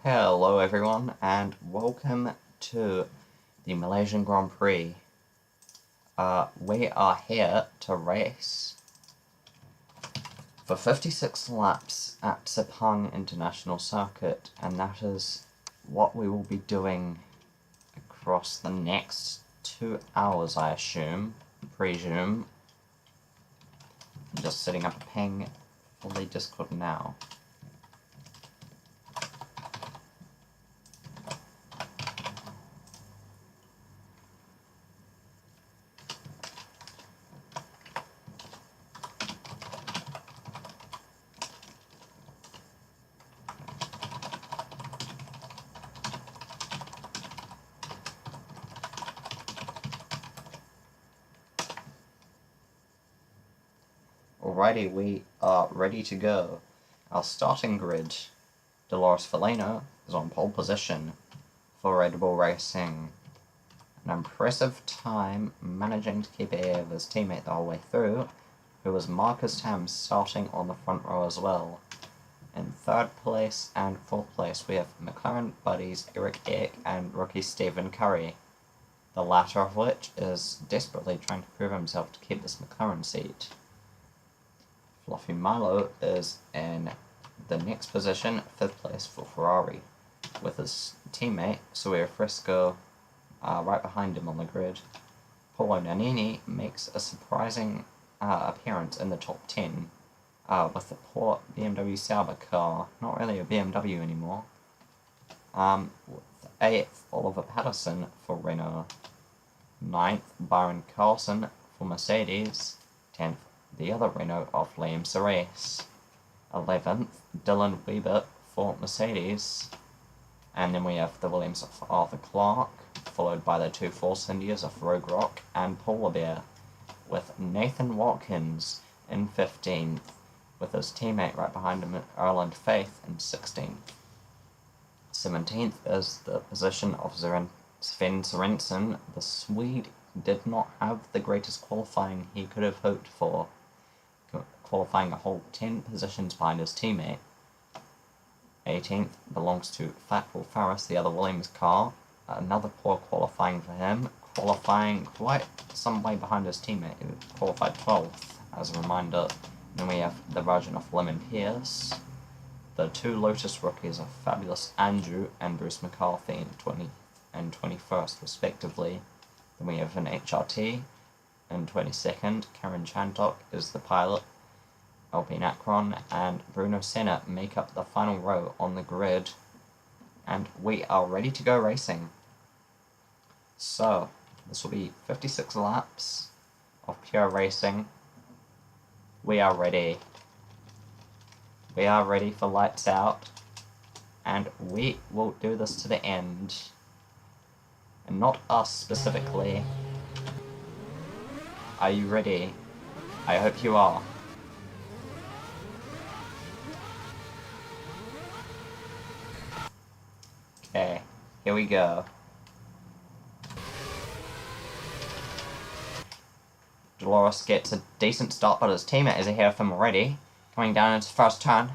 Hello everyone and welcome to the Malaysian Grand Prix. We are here to race for 56 laps at Sepang International Circuit, and that is what we will be doing across the next 2 hours, I presume. I'm just setting up a ping for the Discord now. Alrighty, we are ready to go. Our starting grid, Dolores Felino is on pole position for Red Bull Racing. An impressive time, managing to keep ahead of his teammate the whole way through, who was Marcus Tam, starting on the front row as well. In third place and fourth place we have McLaren buddies Eric Eck and rookie Stephen Curry, the latter of which is desperately trying to prove himself to keep this McLaren seat. Fluffy Milo is in the next position, 5th place for Ferrari, with his teammate Sawyer Frisco right behind him on the grid. Paulo Nannini makes a surprising appearance in the top 10 with the poor BMW Sauber car, not really a BMW anymore. With 8th, Oliver Patterson for Renault. 9th, Byron Carlson for Mercedes. 10th, the other Renault of Liam Ceres. 11th, Dylan Weber for Mercedes. And then we have the Williams of Arthur Clarke, followed by the two Force Indias of Rogue Rock and Polar Bear, with Nathan Watkins in 15th, with his teammate right behind him, Erland Faith, in 16th. 17th is the position of Sven Sorensen. The Swede did not have the greatest qualifying he could have hoped for, qualifying a whole 10 positions behind his teammate. 18th belongs to Fat Will Farris, the other Williams car. Another poor qualifying for him, qualifying quite some way behind his teammate, who qualified 12th, as a reminder. Then we have the version of Lemon Pierce, the two Lotus rookies of Fabulous Andrew and Bruce McCarthy in 20th and 21st respectively. Then we have an HRT in 22nd, Karen Chantok is the pilot. Alpine Akron and Bruno Senna make up the final row on the grid, and we are ready to go racing. So, this will be 56 laps of pure racing. We are ready. We are ready for lights out, and we will do this to the end. And not us specifically. Are you ready? I hope you are. Okay, here we go. Dolores gets a decent start, but his teammate is ahead of him already, coming down into first turn.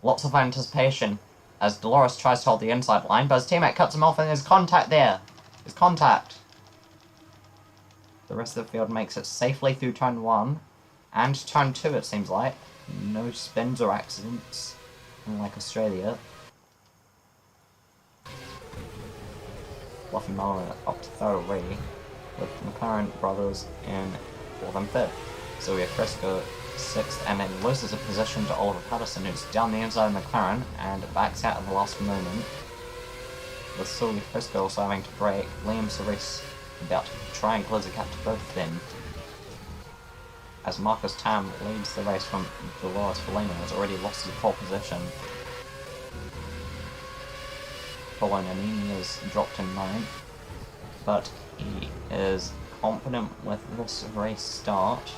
Lots of anticipation as Dolores tries to hold the inside line, but his teammate cuts him off and there's contact there. There's contact. The rest of the field makes it safely through turn 1 and turn 2, it seems like. No spins or accidents, unlike Australia. Fluffy Muller up to 3rd already, with McLaren brothers in 4th and 5th. Sylvia Fresco 6th, and then loses a position to Oliver Patterson, who's down the inside of McLaren and backs out at the last moment. With Sylvia Fresco also having to brake, Liam Ceres about to try and close the gap to both of them, as Marcus Tam leads the race from Dolores Felino, has already lost his pole position. Paulo Nannini is dropped in 9th, but he is confident with this race start.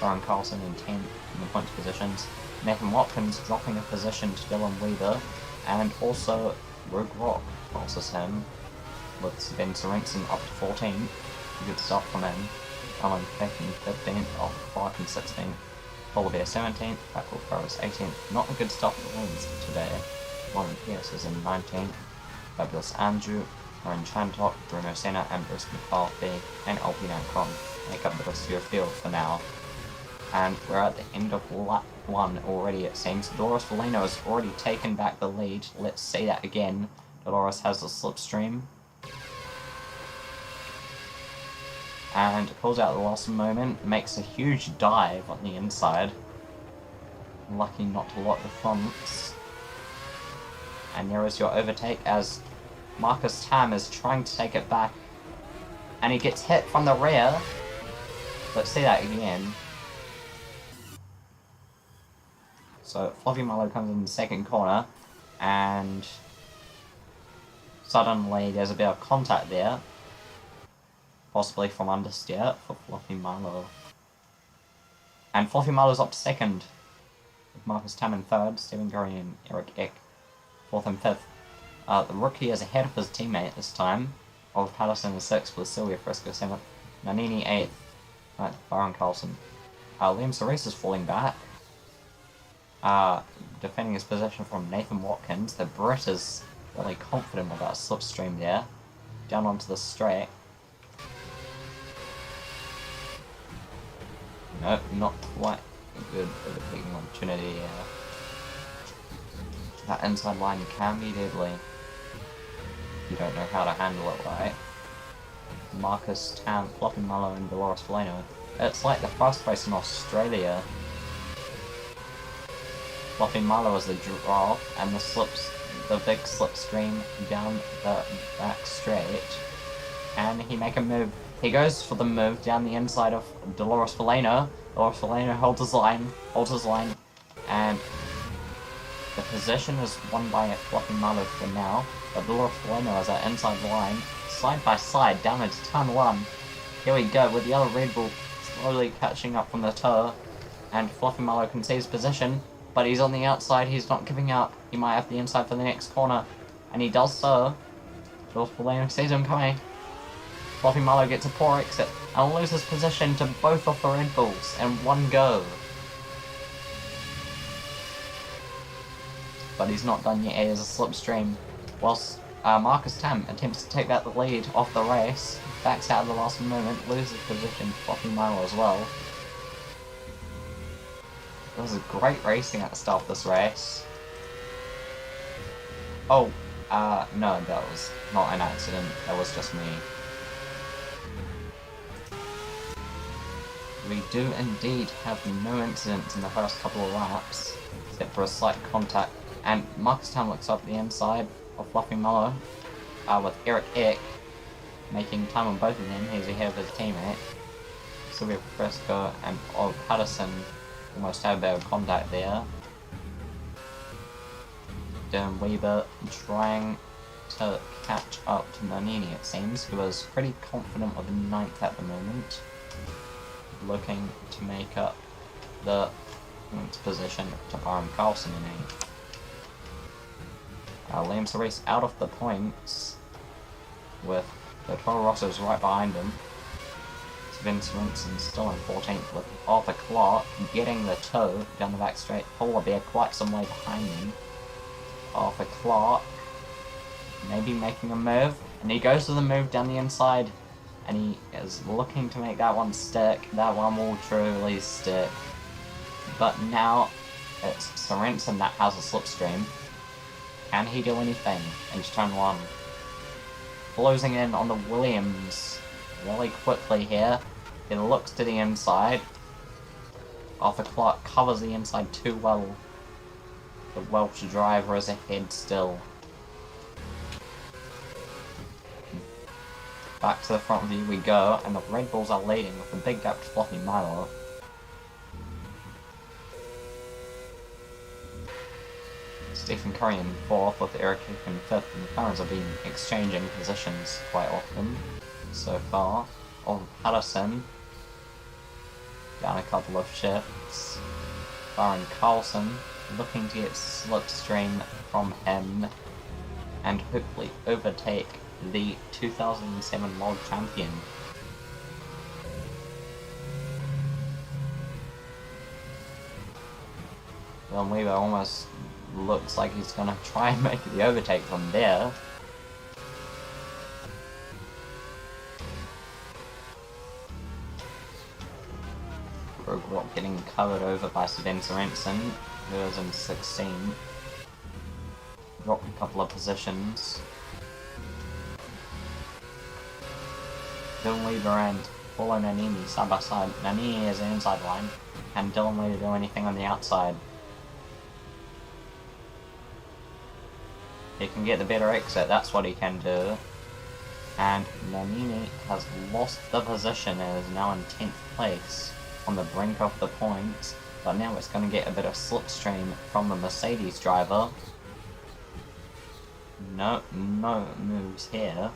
Byron Carlson in 10th in the points positions. Nathan Watkins dropping a position to Dylan Weber, and also Rogue Rock passes him, with Sven Sorensen up to 14th. Good start from him. Alan Peck in 15th, off Clark in 16th. Polar Bear 17th, Fat Will Farris 18th. Not a good start for the wins today. Warren Pierce is in 19th. Fabulous Andrew, Aaron Chantok, Bruno Senna, and Bruce McCarthy, and Alpine Ancon make up the rest of your field for now. And we're at the end of lap 1 already, it seems. Dolores Valeno has already taken back the lead. Let's say that again. Dolores has the slipstream. And pulls out the last moment, makes a huge dive on the inside. Lucky not to lock the fronts. And there is your overtake as Marcus Tam is trying to take it back. And he gets hit from the rear. Let's see that again. So Fluffy Marlowe comes in the second corner, and suddenly there's a bit of contact there, possibly from understeer for Fluffy Marlowe. And Fluffy Marlowe's up to second, with Marcus Tam in third, Stephen Curry and Eric Eck fourth and fifth. The rookie is ahead of his teammate this time. Oliver Patterson is sixth with Sylvia Frisco seventh, Nanini eighth, Byron Carlson. Liam Cerise is falling back. Defending his position from Nathan Watkins. The Brit is really confident about slipstream there. Down onto the straight. Nope, not quite a good overtaking opportunity. That inside line can be deadly. You don't know how to handle it right. Marcus Tam, Fluffy Marlowe, and Dolores Valeno. It's like the first race in Australia. Fluffy Marlowe is the draw, and the big slipstream down the back straight. Can he make a move? He goes for the move down the inside of Dolores Valeno. Dolores Valeno holds his line, and the position is won by Fluffy Marlowe for now. But Dolores Valeno has that inside line, side by side, down into turn 1. Here we go, with the other Red Bull slowly catching up from the toe, and Fluffy Marlowe can see his position. But he's on the outside, he's not giving up. He might have the inside for the next corner. And he does so. Dolores Valeno sees him coming. Fluffy Marlowe gets a poor exit and loses position to both of the Red Bulls in one go. But he's not done yet, he has a slipstream. Whilst Marcus Tam attempts to take back the lead off the race, backs out at the last moment, loses position to Fluffy Marlowe as well. It was a great racing at the start of this race. Oh, no, that was not an accident, that was just me. We do indeed have no incidents in the first couple of laps, except for a slight contact, and Marcus Tam looks up the inside of Fluffy Marlowe, with Eric Eck making time on both of them. He's ahead of his teammate. Sylvia Fresco and Oliver Patterson almost had a bit of contact there. Dylan Weber trying to catch up to Nannini, it seems, who is pretty confident of 9th at the moment. Looking to make up the points position to Byron Carlson in 8th. Liam Cerise out of the points with the Toro Rossos right behind him. Vince Rinson still in 14th with Arthur Clark getting the toe down the back straight. Polar Bear quite some way behind him. Arthur Clark maybe making a move, and he goes to the move down the inside, and he is looking to make that one stick. That one will truly stick. But now it's Sorensen that has a slipstream. Can he do anything into turn 1? Closing in on the Williams really quickly here. He looks to the inside. Arthur Clark covers the inside too well. The Welsh driver is ahead still. Back to the front view we go, and the Red Bulls are leading with a big gap to Fluffy Marlowe. Stephen Curry in 4th with Eric Hick in 5th, and the cars have been exchanging positions quite often so far. Oliver Patterson down a couple of shifts. Byron Carlson looking to get slipstream from him and hopefully overtake the 2007 World Champion. Well, we were almost looks like he's gonna try and make the overtake from there. Rogue Rock getting covered over by Sven Sorensen, who is in 16. Dropped a couple of positions. Dylan Weaver and Paulo Nannini side by side. Nannini is the inside line, and Dylan Weaver do anything on the outside. He can get the better exit, that's what he can do. And Nannini has lost the position and is now in 10th place on the brink of the points. But now it's going to get a bit of slipstream from the Mercedes driver. No moves here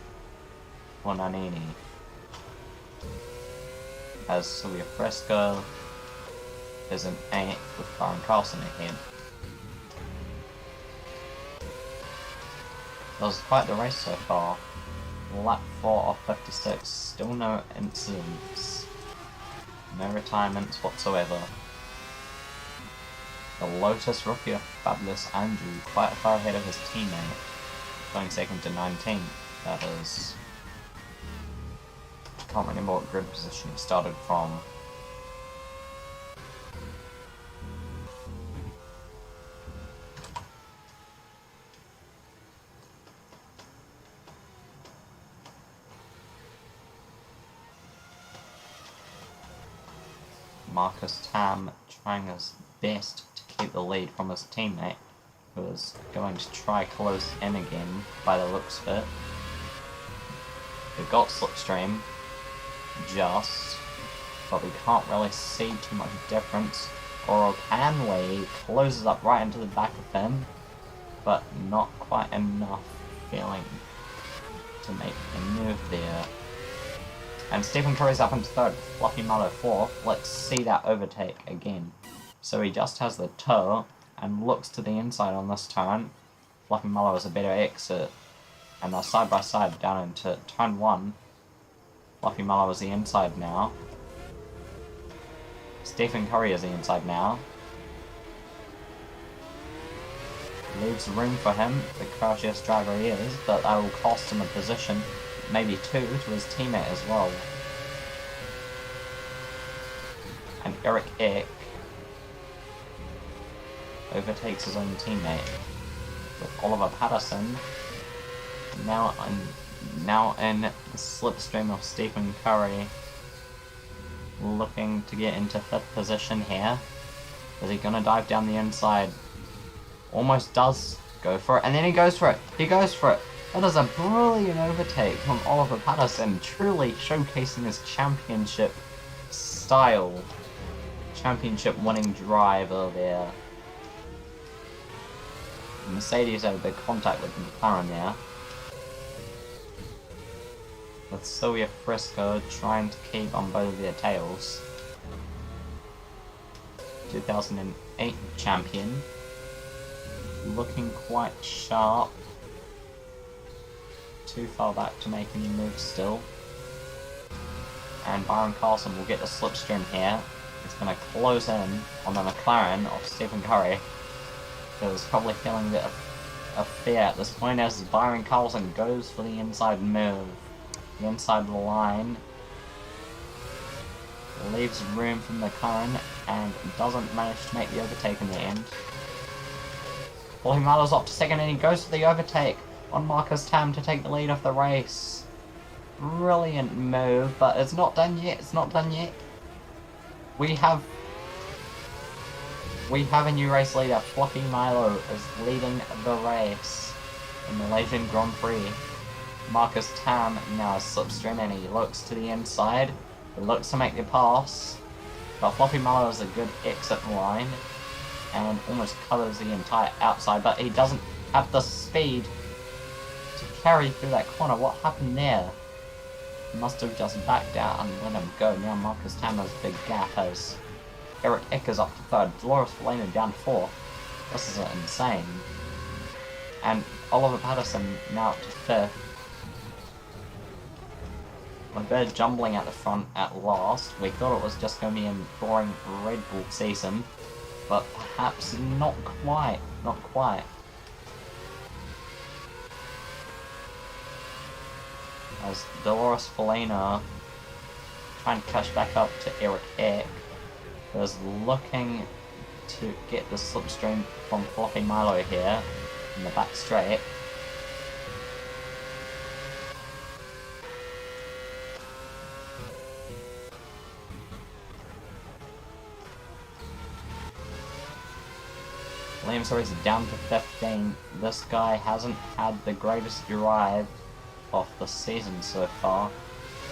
for Nannini. As Silvia Fresco is in 8th with Byron Carlson ahead. That was quite the race so far. Lap 4 of 56, still no incidents. No retirements whatsoever. The Lotus rookie of Fabulous Andrew quite far ahead of his teammate, going second to 19. That is... can't remember what grid position he started from. Marcus Tam trying his best to keep the lead from his teammate, who is going to try close in again by the looks of it. They've got slipstream, just, but we can't really see too much difference. Or can we? Closes up right into the back of him, but not quite enough feeling to make a move there. And Stephen Curry's up into 3rd, Fluffy Mallow 4th. Let's see that overtake again. So he just has the toe and looks to the inside on this turn. Fluffy Mallow is a better exit. And they're side by side down into turn 1. Fluffy Mallow is the inside now. Stephen Curry is the inside now. Leaves room for him, the crashiest driver he is, but that will cost him a position. Maybe 2 to his teammate as well. And Eric Eck overtakes his own teammate with Oliver Patterson now in the slipstream of Stephen Curry, looking to get into 5th position here. Is he gonna dive down the inside? Almost does go for it, and then he goes for it. He goes for it. That is a brilliant overtake from Oliver Patterson, truly showcasing his championship style. Championship winning driver there. Mercedes had a big contact with McLaren there. With Silvia Fresco trying to keep on both of their tails. 2008 champion. Looking quite sharp. Too far back to make any moves still. And Byron Carlson will get the slipstream here. He's going to close in on the McLaren of Stephen Curry. Who's probably feeling a bit of fear at this point as Byron Carlson goes for the inside move. The inside of the line. Leaves room for McLaren and doesn't manage to make the overtake in the end. Paulie Marlowe's off to second and he goes for the overtake on Marcus Tam to take the lead of the race. Brilliant move, but it's not done yet. It's not done yet. We have a new race leader. Fluffy Milo is leading the race in the Malaysian Grand Prix. Marcus Tam now is slipstream and he looks to the inside. He looks to make the pass, but Fluffy Milo is a good exit line and almost covers the entire outside, but he doesn't have the speed to carry through that corner. What happened there? He must have just backed out and let him go. Now Marcus Tam has a big gap as Eric Eckers up to 3rd, Dolores Felina down 4th. This is insane. And Oliver Patterson now up to 5th. A bit jumbling at the front at last. We thought it was just going to be a boring Red Bull season, but perhaps not quite. not quite. As Dolores Felina trying to catch back up to Eric Eck, who's looking to get the slipstream from Floppy Milo here in the back straight. Liam Cerise down to 15. This guy hasn't had the greatest drive of the season so far,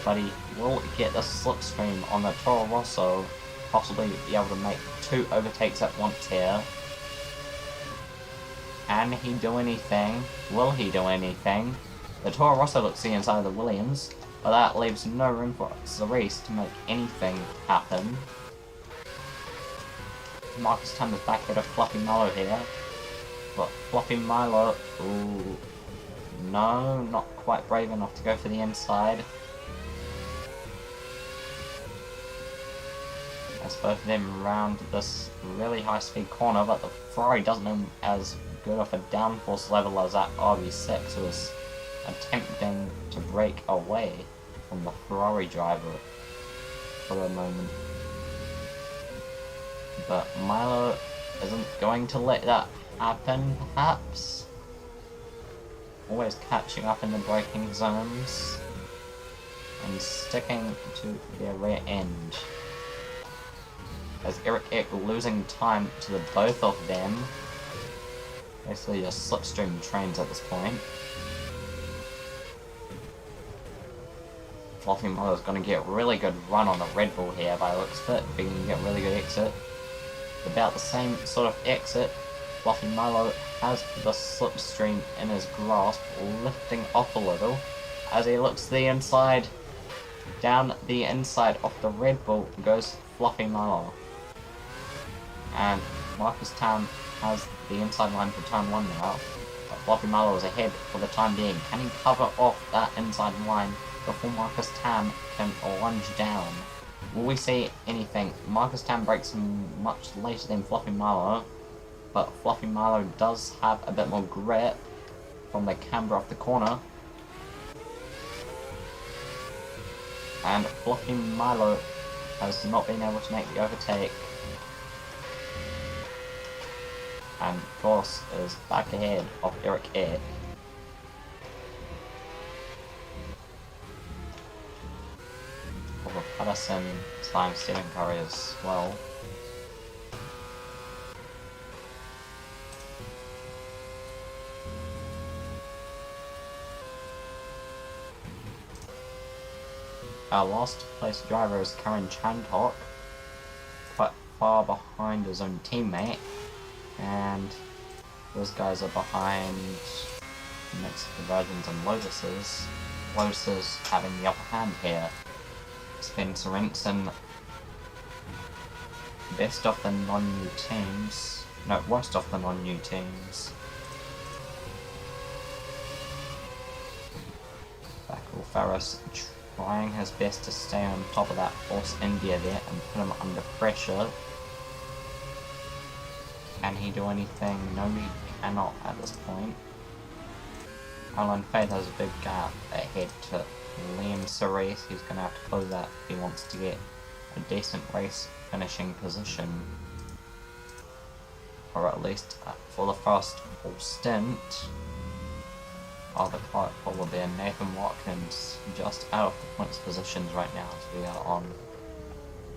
but he will get the slipstream on the Toro Rosso, possibly be able to make 2 overtakes at once here. Can he do anything? Will he do anything? The Toro Rosso looks the inside of the Williams, but that leaves no room for Cerise to make anything happen. Marcus Tam is back here to Fluffy Milo here, but Fluffy Milo, ooh, no, not quite brave enough to go for the inside. As both of them round this really high speed corner, but the Ferrari doesn't have as good of a downforce level as that RB6, who is attempting to break away from the Ferrari driver for a moment. But Milo isn't going to let that happen, perhaps. Always catching up in the braking zones and sticking to their rear end. As Eric Eck losing time to the both of them. Basically just slipstream trains at this point. Fluffy Milo's going to get a really good run on the Red Bull here by the looks of it, being to get a really good exit. About the same sort of exit, Fluffy Milo has the slipstream in his grasp, lifting off a little as he looks to the inside. Down the inside of the Red Bull goes Fluffy Milo. And Marcus Tam has the inside line for turn 1 now, but Fluffy Milo is ahead for the time being. Can he cover off that inside line before Marcus Tam can lunge down? Will we see anything? Marcus Tam breaks much later than Fluffy Milo, but Fluffy Milo does have a bit more grip from the camber off the corner. And Fluffy Milo has not been able to make the overtake. And of course is back ahead of Eric Eck. Over Patterson, Slime, Stephen Curry as well. Our last place driver is Karen Chandhok, quite far behind his own teammate, and those guys are behind mixed conversions and Lotuses. Lotuses having the upper hand here. Spencer Renson, best of the non-new teams, no, worst of the non-new teams. Bakul Ferris trying his best to stay on top of that Force India there and put him under pressure. Can he do anything? No, he cannot at this point. Alan Faith has a big gap ahead to Liam Cerise. He's going to have to close that if he wants to get a decent race finishing position. Or at least for the first full stint. The Clark Pole there, Nathan Watkins just out of the points positions right now as we are on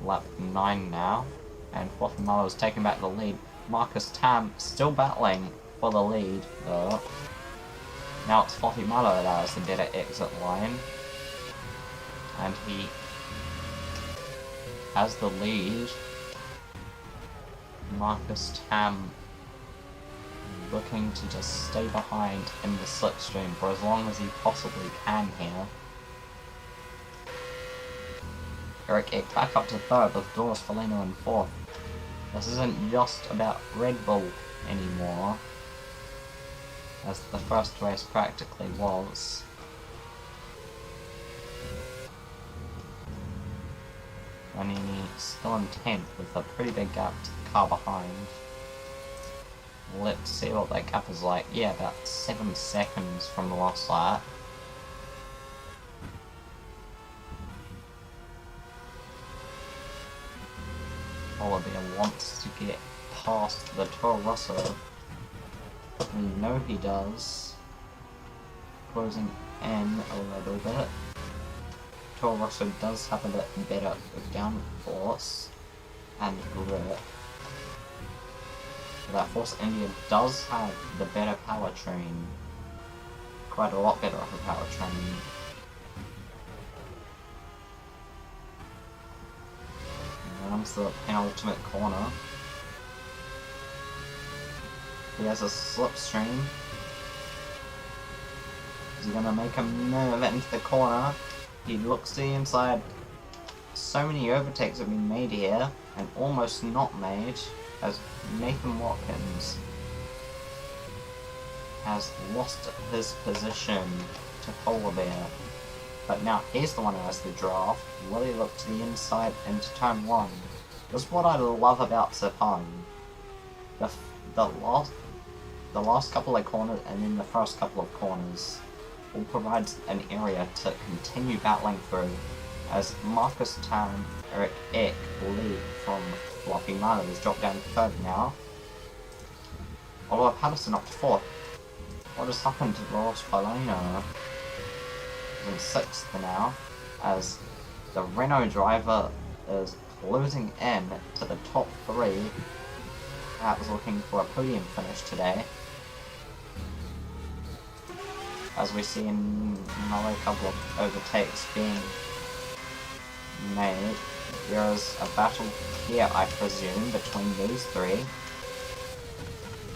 lap 9 now. And Fluffy Milo is taking back the lead. Marcus Tam still battling for the lead though. Now it's Fluffy Milo that has the better exit line. And he has the lead. Marcus Tam looking to just stay behind in the slipstream for as long as he possibly can here. Eric Eck back up to third with Doris Felino in fourth. This isn't just about Red Bull anymore, as the first race practically was. Vanini still in 10th with a pretty big gap to the car behind. Let's see what that gap is like. Yeah, about 7 seconds from the last lap. Polar Bear wants to get past the Toro Rosso. We know he does. Closing in a little bit. Toro Rosso does have a bit better downforce and grip. But that Force India does have the better powertrain. Quite a lot better of a powertrain. And comes the penultimate corner. He has a slipstream. Is he gonna make a move into the corner? He looks to the inside. So many overtakes have been made here, and almost not made, as Nathan Watkins has lost his position to Polar Bear. But now he's the one who has the draft. Will he look to the inside into turn 1? This is what I love about Sepang. The last couple of corners and then the first couple of corners all provides an area to continue battling through, as Marcus Tan, Eric Eck will lead from Fluffy Milo, who's dropped down to 3rd now. Oliver Patterson up to 4th. What has happened to Ross Palino? He's in 6th now, as the Renault driver is closing in to the top 3. Perhaps looking for a podium finish today. As we see another couple of overtakes being made. There is a battle here, I presume, between these 3.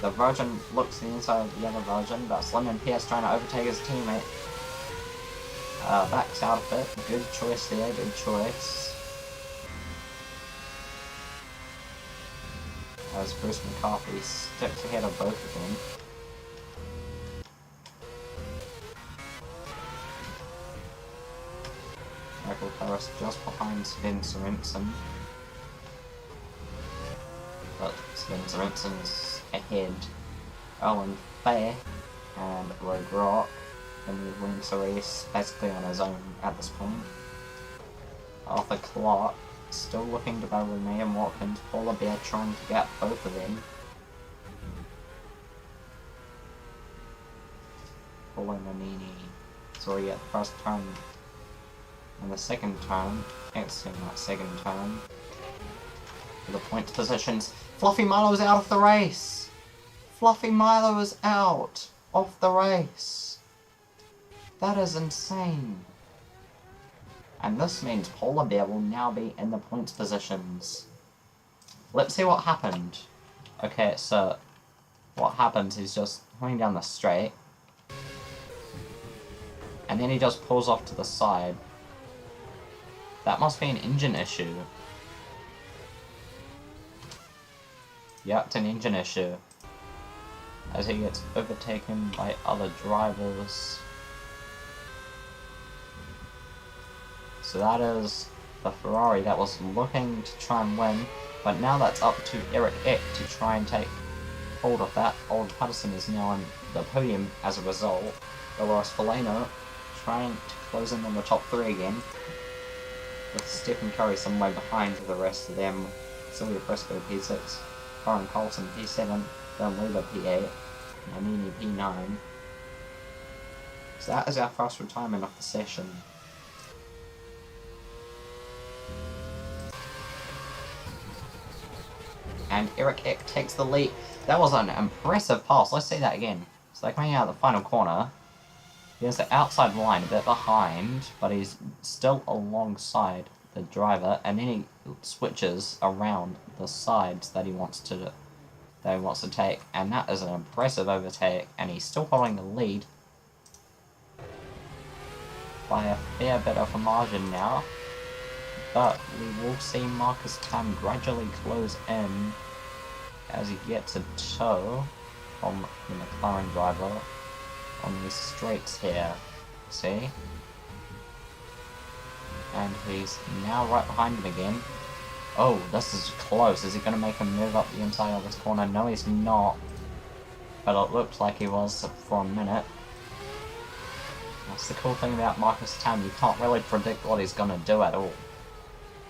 The Virgin looks to the inside of the other Virgin, but Slim and Pierce trying to overtake his teammate. Backs out of it. Good choice there, good choice. As Bruce McCarthy sticks ahead of both of them. Michael Paris just behind Sven Sorensen. But Sven Sorensen's ahead. Owen Fair and Rogue Rock. And he wins the race basically on his own at this point. Arthur Clark still looking to battle with Mayhem Watkins. Polar Bear trying to get both of them. Paulo Nannini. Sorry, at the first turn. And the second turn, exiting that second turn. For the points positions. Fluffy Milo is out of the race! Fluffy Milo is out of the race! That is insane. And this means Polar Bear will now be in the points positions. Let's see what happened. Okay, so what happens is just coming down the straight. And then he just pulls off to the side. That must be an engine issue. Yeah, it's an engine issue. As he gets overtaken by other drivers. So that is the Ferrari that was looking to try and win. But now that's up to Eric Eck to try and take hold of that. Oliver Patterson is now on the podium as a result. Dolores Faleno trying to close in on the top 3 again. With Stephen Curry somewhere behind the rest of them. Sylvia Fresco P6, Warren Carlson P7, Dylan Weaver P8, Nannini P9. So that is our first retirement of the session. And Eric Eck takes the lead. That was an impressive pass. Let's see that again. So they're coming out of the final corner. He has the outside line a bit behind, but he's still alongside the driver, and then he switches around the sides that he wants to take, and that is an impressive overtake, and he's still holding the lead by a fair bit of a margin now. But we will see Marcus Tam gradually close in as he gets a tow from the McLaren driver on these straights here, see? And he's now right behind him again. Oh, this is close. Is he going to make a move up the inside of this corner? No, he's not. but it looked like he was for a minute. That's the cool thing about Marcus Tam, you can't really predict what he's gonna do at all.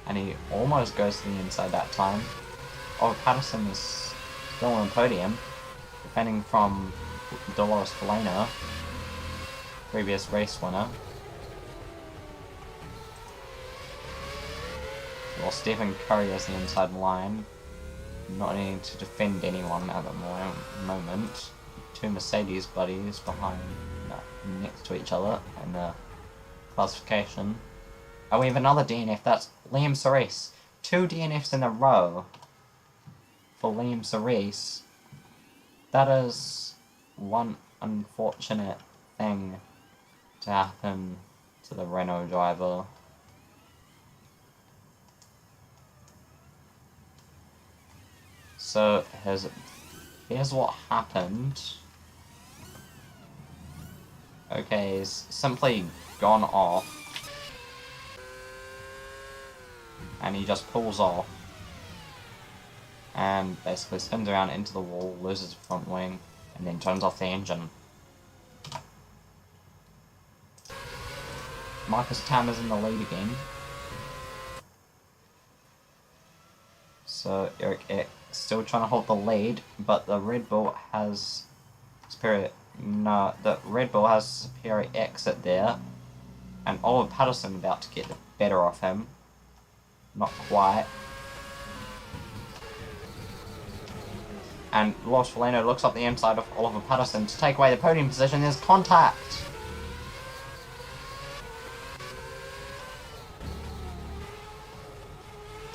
And he almost goes to the inside that time. Oh, Patterson is still on the podium, defending from Dolores Falena, previous race winner. While Stephen Curry is the inside line, not needing to defend anyone at the moment. Two Mercedes buddies behind, next to each other in the classification. Oh, we have another DNF, that's Liam Cerise. 2 DNFs in a row for Liam Cerise. That is one unfortunate thing to happen to the Renault driver. So here's what happened. Okay, he's simply gone off. And he just pulls off. And basically spins around into the wall, loses the front wing, and then turns off the engine. Marcus Tam is in the lead again. So Eric Eck still trying to hold the lead, but the Red Bull has superior exit there, and Oliver Patterson about to get the better of him. Not quite. And Lost Faleno looks up the inside of Oliver Patterson to take away the podium position. There's contact!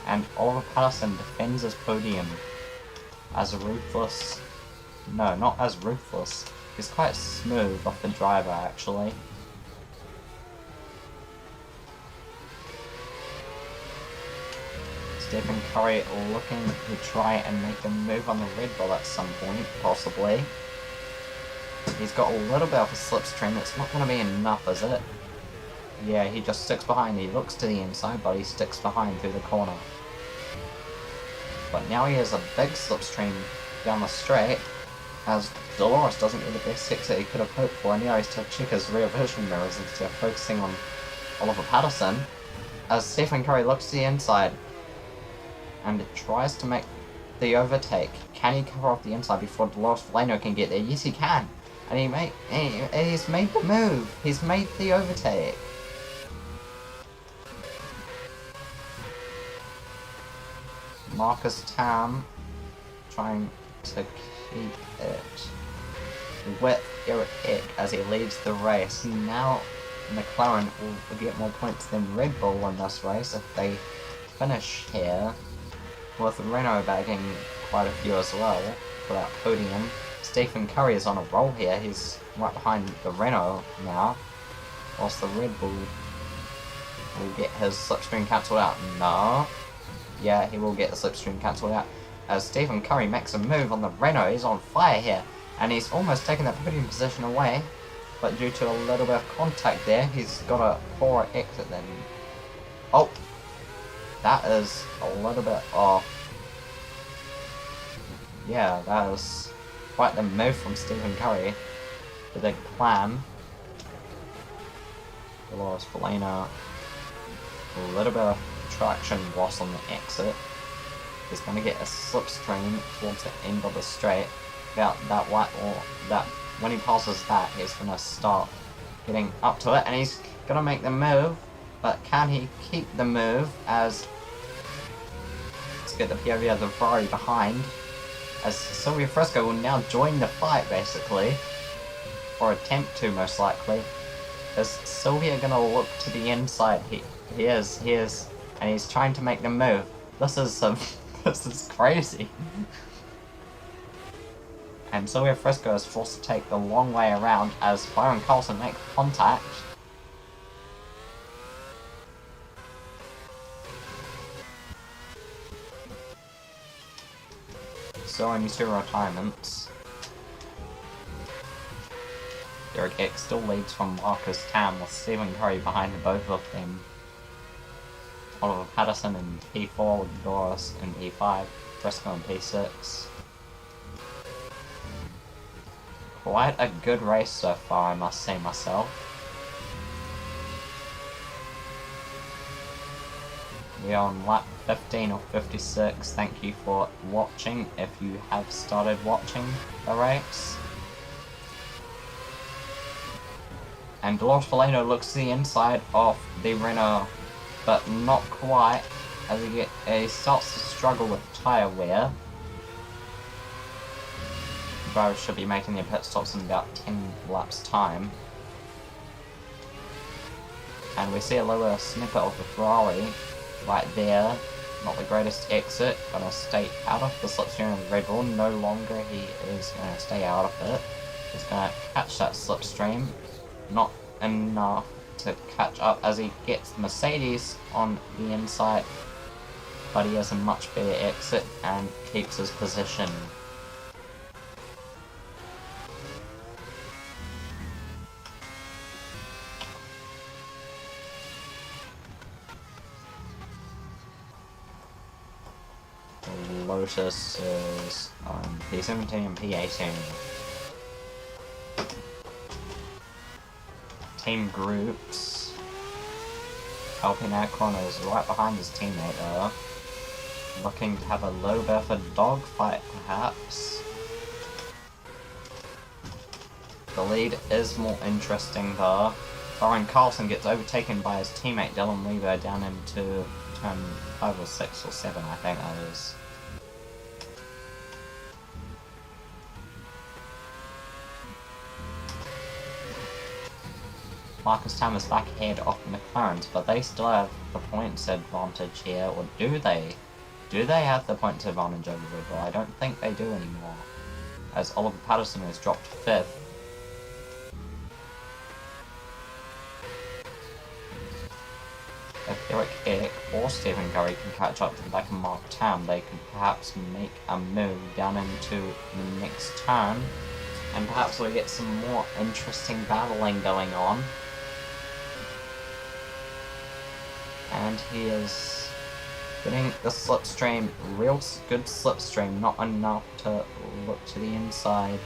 And Oliver Patterson defends his podium as ruthless. No, not as ruthless. He's quite smooth off the driver, actually. Stephen Curry looking to try and make a move on the Red Bull at some point, possibly. He's got a little bit of a slipstream. It's not going to be enough, is it? Yeah, he just sticks behind. He looks to the inside, but he sticks behind through the corner. But now he has a big slipstream down the straight, as Dolores doesn't get the best exit he could have hoped for, and now he's to check his rear vision mirrors instead of focusing on Oliver Patterson, as Stephen Curry looks to the inside and tries to make the overtake. Can he cover off the inside before Dolores Faleno can get there? Yes, he can. And he's made the move. He's made the overtake. Marcus Tam trying to keep it with Eric Eck as he leads the race. Now McLaren will get more points than Red Bull in this race if they finish here, with Renault bagging quite a few as well for that podium. Stephen Curry is on a roll here. He's right behind the Renault now, whilst the Red Bull will get his slipstream cancelled out. No. Yeah, he will get the slipstream cancelled out, as Stephen Curry makes a move on the Renault. He's on fire here, and he's almost taken the podium position away, but due to a little bit of contact there, he's got a poorer exit than... Oh! That is a little bit off. Yeah, that was quite the move from Stephen Curry. The big plan. Dolores Falena, a little bit of traction loss on the exit. He's going to get a slipstream towards the end of the straight. About that white wall, that when he passes that, he's going to start getting up to it, and he's going to make the move. But can he keep the move as... Let's get the POV of the Ferrari behind, as Silvio Fresco will now join the fight, basically. Or attempt to, most likely. Is Silvio gonna look to the inside? He is, and he's trying to make the move. This is this is crazy. And Silvio Fresco is forced to take the long way around as Byron Carlson makes contact. So only 2 retirements. Eric Eck still leads from Marcus Tam, with Stephen Curry behind both of them. Oliver Patterson in P4 with Doris in P5, Fresco in P6. quite a good race so far, I must say myself. We are on lap 15 or 56. Thank you for watching if you have started watching the race. And Dolores Valeno looks to the inside of the Renault, but not quite, as he starts to struggle with tyre wear. The drivers should be making their pit stops in about 10 laps time. And we see a little snippet of the Ferrari right there. Not the greatest exit, gonna stay out of the slipstream of Red Bull. No longer he is gonna stay out of it. He's gonna catch that slipstream. Not enough to catch up as he gets Mercedes on the inside, but he has a much better exit and keeps his position. Lotus is on P17 and P18. Team groups. Alpine Akron is right behind his teammate there. Looking to have a little bit of a dogfight perhaps. The lead is more interesting though. Lauren Carlson gets overtaken by his teammate Dylan Weaver down into turn 5 or 6 or 7, I think that is. Marcus Tam is back ahead of the McLarens, but they still have the points advantage here, or do they? Do they have the points advantage over Red Bull? I don't think they do anymore, as Oliver Patterson has dropped 5th. If Eric Eck or Stephen Curry can catch up to the back of Mark Tam, they could perhaps make a move down into the next turn, and perhaps we'll get some more interesting battling going on. And he is getting the slipstream, real good slipstream, not enough to look to the inside.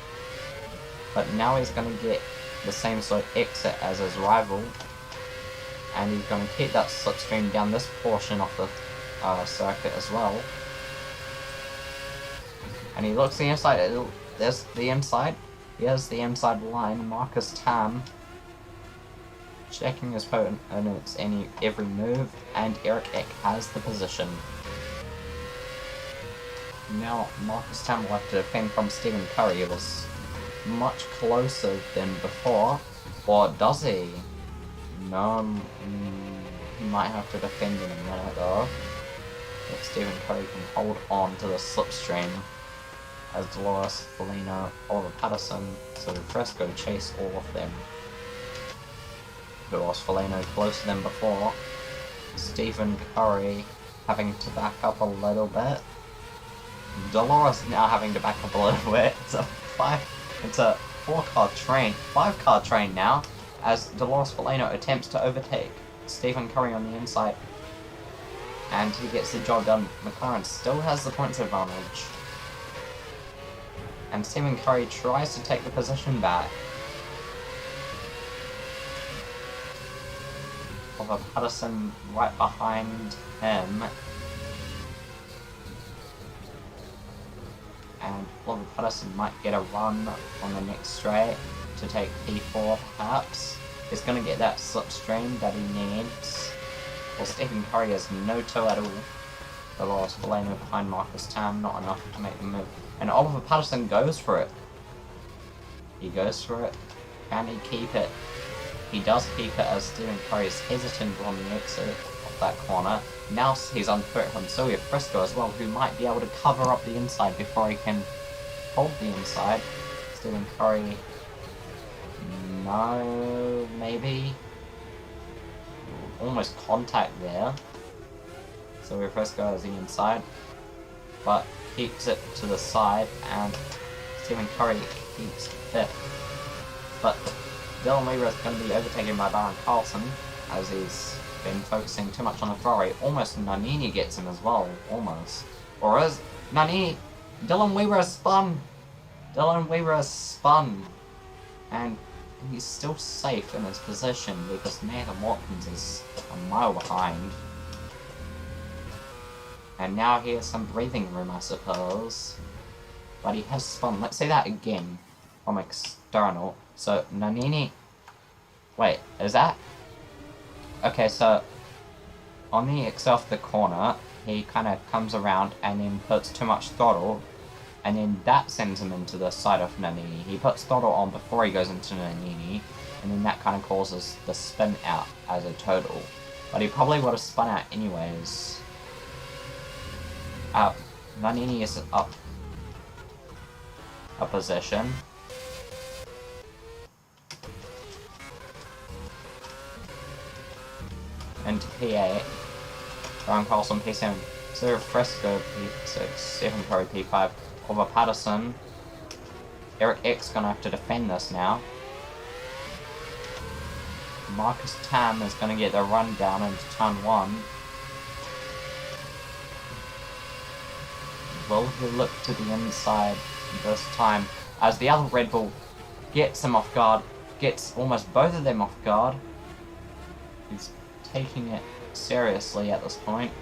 But now he's going to get the same sort of exit as his rival. And he's going to keep that slipstream down this portion of the circuit as well. And he looks to the inside, there's the inside. Here's the inside line, Marcus Tam checking his opponent's every move, and Eric Eck has the position. Now Marcus Tam will have to defend from Stephen Curry. It was much closer than before, or does he? No, he might have to defend in a minute though. If Stephen Curry can hold on to the slipstream, as Dolores Valeno, Oliver Patterson, so Fresco chase all of them. Dolores Valeno closer than before. Stephen Curry having to back up a little bit. Dolores now having to back up a little bit. It's a 5-car train now, as Dolores Valeno attempts to overtake Stephen Curry on the inside. And he gets the job done. McLaren still has the points advantage. And Stephen Curry tries to take the position back. Oliver Patterson right behind him. And Oliver Patterson might get a run on the next straight to take P4 perhaps. He's going to get that slipstream that he needs. Well, Stephen Curry has no toe at all. Dolores Valeno behind Marcus Tam, not enough to make the move. And Oliver Patterson goes for it. He goes for it. Can he keep it? He does keep it, as Stephen Curry is hesitant on the exit of that corner. Now he's on foot from Sylvia Fresco as well, who might be able to cover up the inside before he can hold the inside. Stephen Curry... No, maybe? Almost contact there. Sylvia Fresco has the inside, but keeps it to the side, and Stephen Curry keeps 5th. But Dylan Weaver is going to be overtaken by Baron Carlson, as he's been focusing too much on the Ferrari. Almost Nannini gets him as well, almost. Or is Nannini... Dylan Weaver has spun! Dylan Weaver has spun! And he's still safe in his position because Nathan Watkins is a mile behind. And now he has some breathing room, I suppose. But he has spun. Let's say that again from external. So Nannini. Wait, is that? Okay, so on the exit off the corner, he kind of comes around and then puts too much throttle, and then that sends him into the side of Nannini. He puts throttle on before he goes into Nannini, and then that kind of causes the spin out as a total. But he probably would have spun out anyways. Nannini is up a position. Into P8. Ryan Carlson P7. Zero Fresco P6. Stephen Curry P5. Oliver Patterson. Eric X gonna have to defend this now. Marcus Tam is gonna get the run down into turn 1. Will he look to the inside this time as the other Red Bull gets him off guard, gets almost both of them off guard. He's taking it seriously at this point.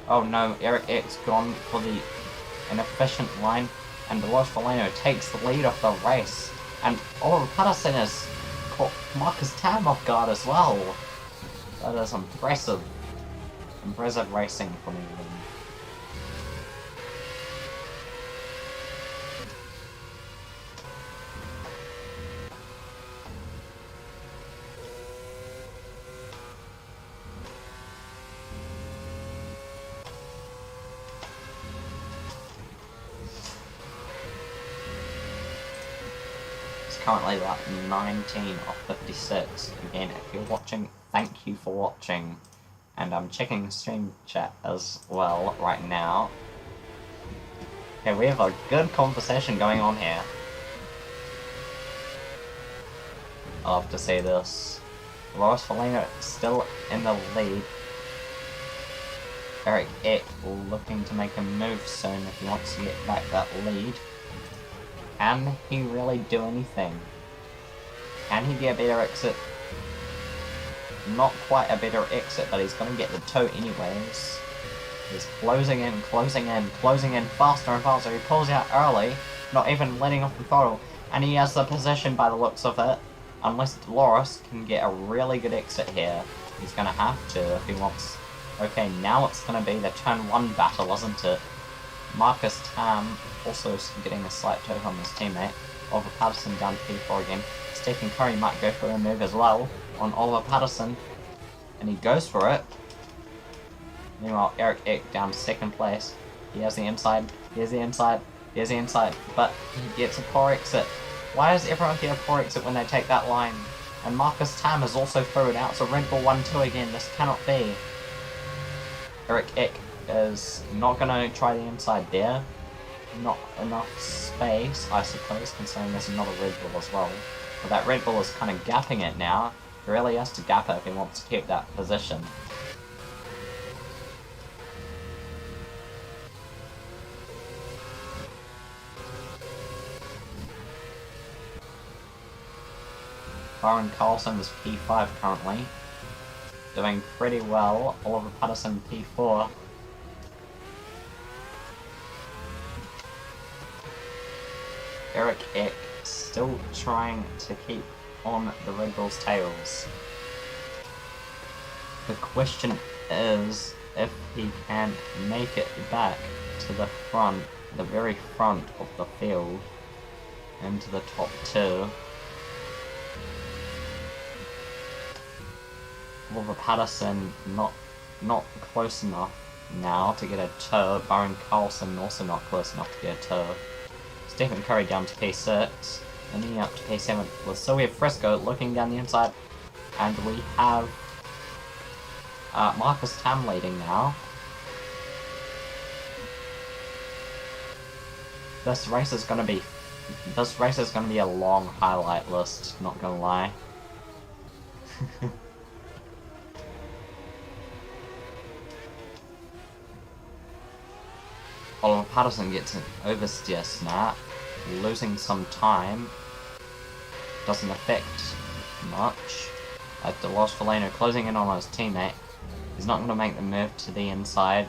Oh no, Eric X gone for the inefficient line, and Dolores Valeno takes the lead of the race, and Oliver Patterson has caught Marcus Tam off guard as well. That is impressive. Impressive racing from England. Currently like 19 of 56. Again, if you're watching, thank you for watching. And I'm checking stream chat as well right now. Okay, we have a good conversation going on here. I love to see this. Loris Foligno still in the lead. Eric Eck looking to make a move soon if he wants to get back that lead. Can he really do anything? Can he be a better exit? Not quite a better exit, but he's going to get the toe anyways. He's closing in, closing in, closing in faster and faster. He pulls out early, not even letting off the throttle. And he has the position by the looks of it. Unless Dolores can get a really good exit here. He's going to have to if he wants. Okay, now it's going to be the turn 1 battle, isn't it? Marcus Tam also getting a slight toe on his teammate. Oliver Patterson down to P4 again. Stephen Curry might go for a move as well on Oliver Patterson. And he goes for it. Meanwhile, Eric Eck down to 2nd place. He has the inside, he has the inside, he has the inside. But he gets a poor exit. Why does everyone get a poor exit when they take that line? And Marcus Tam has also thrown it out, so Red Bull 1-2 again. This cannot be. Eric Eck is not going to try the inside there. Not enough space, I suppose, considering there's another Red Bull as well. But that Red Bull is kind of gapping it now. He really has to gap it if he wants to keep that position. Byron Carlson is P5 currently. Doing pretty well. Oliver Patterson P4. Eric Eck still trying to keep on the Red Bull's tails. The question is if he can make it back to the front, the very front of the field, into the top 2. Oliver Patterson not close enough now to get a toe. Byron Carlson also not close enough to get a toe. Stephen Curry down to P6, and then up to P7 with Sylvia Fresco looking down the inside, and we have Marcus Tam leading now. This race is gonna be a long highlight list, not gonna lie. Oliver Patterson gets an oversteer snap, losing some time. doesn't affect much. Like Dolores Faleno closing in on his teammate. He's not going to make the move to the inside.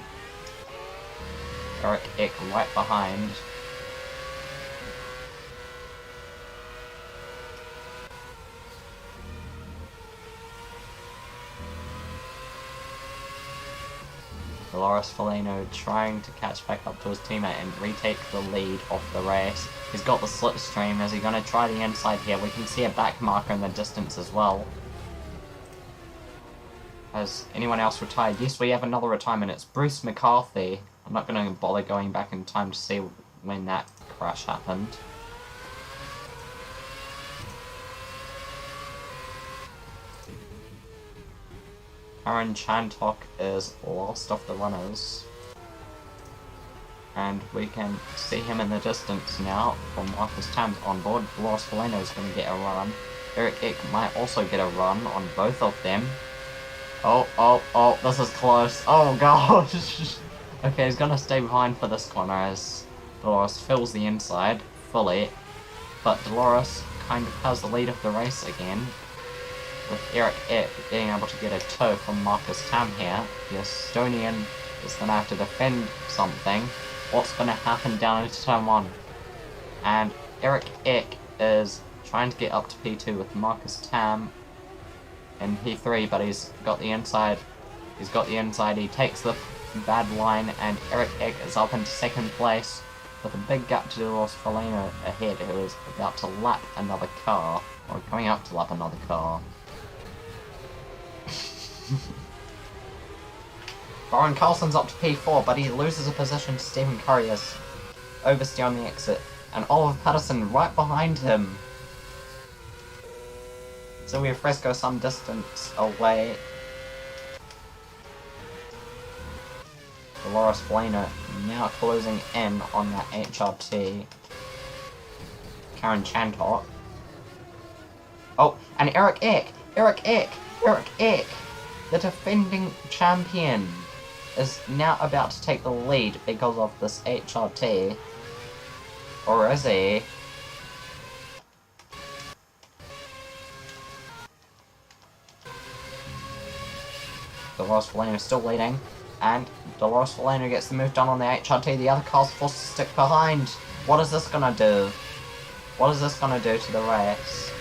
Eric Eck right behind. Dolores Faleno trying to catch back up to his teammate and retake the lead of the race. He's got the slipstream. Is he going to try the inside here? We can see a back marker in the distance as well. Has anyone else retired? Yes, we have another retirement. It's Bruce McCarthy. I'm not going to bother going back in time to see when that crash happened. Aaron Chantok is last of the runners. And we can see him in the distance now from Marcus Tams on board. Dolores Faleno is going to get a run. Eric Eck might also get a run on both of them. Oh, this is close. Oh gosh. Okay, he's going to stay behind for this corner as Dolores fills the inside fully. But Dolores kind of has the lead of the race again. With Eric Eck being able to get a toe from Marcus Tam here. The Estonian is going to have to defend something. What's going to happen down into turn 1? And Eric Eck is trying to get up to P2 with Marcus Tam in P3, but he's got the inside. He's got the inside. He takes the bad line, and Eric Eck is up into second place with a big gap to Dolores Faleno ahead, who is about to lap another car, or coming up to lap another car. Byron Carlson's up to P4, but he loses a position to Stephen Curry as oversteer on the exit, and Oliver Patterson right behind him. Sylvia Fresco some distance away. Dolores Faleno now closing in on that HRT. Karen Chantok. Oh, and Eric Eck! The defending champion is now about to take the lead because of this HRT. Or is he? Dolores Faleno still leading, and Dolores Faleno gets the move done on the HRT. The other car's forced to stick behind. What is this gonna do? What is this gonna do to the race?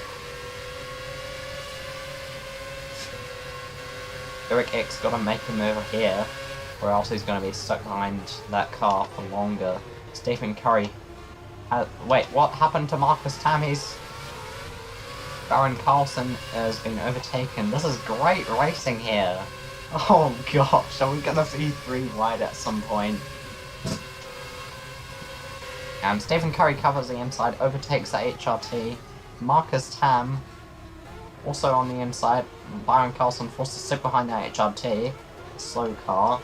Eric Eck's gotta make a move here, or else he's gonna be stuck behind that car for longer. Stephen Curry. Wait, what happened to Marcus Tammy's? Baron Carlson has been overtaken. This is great racing here. Oh gosh, are we gonna see 3 wide at some point? And Stephen Curry covers the inside, overtakes the HRT. Marcus Tam also on the inside. Byron Carlson forced to sit behind the HRT. Slow car.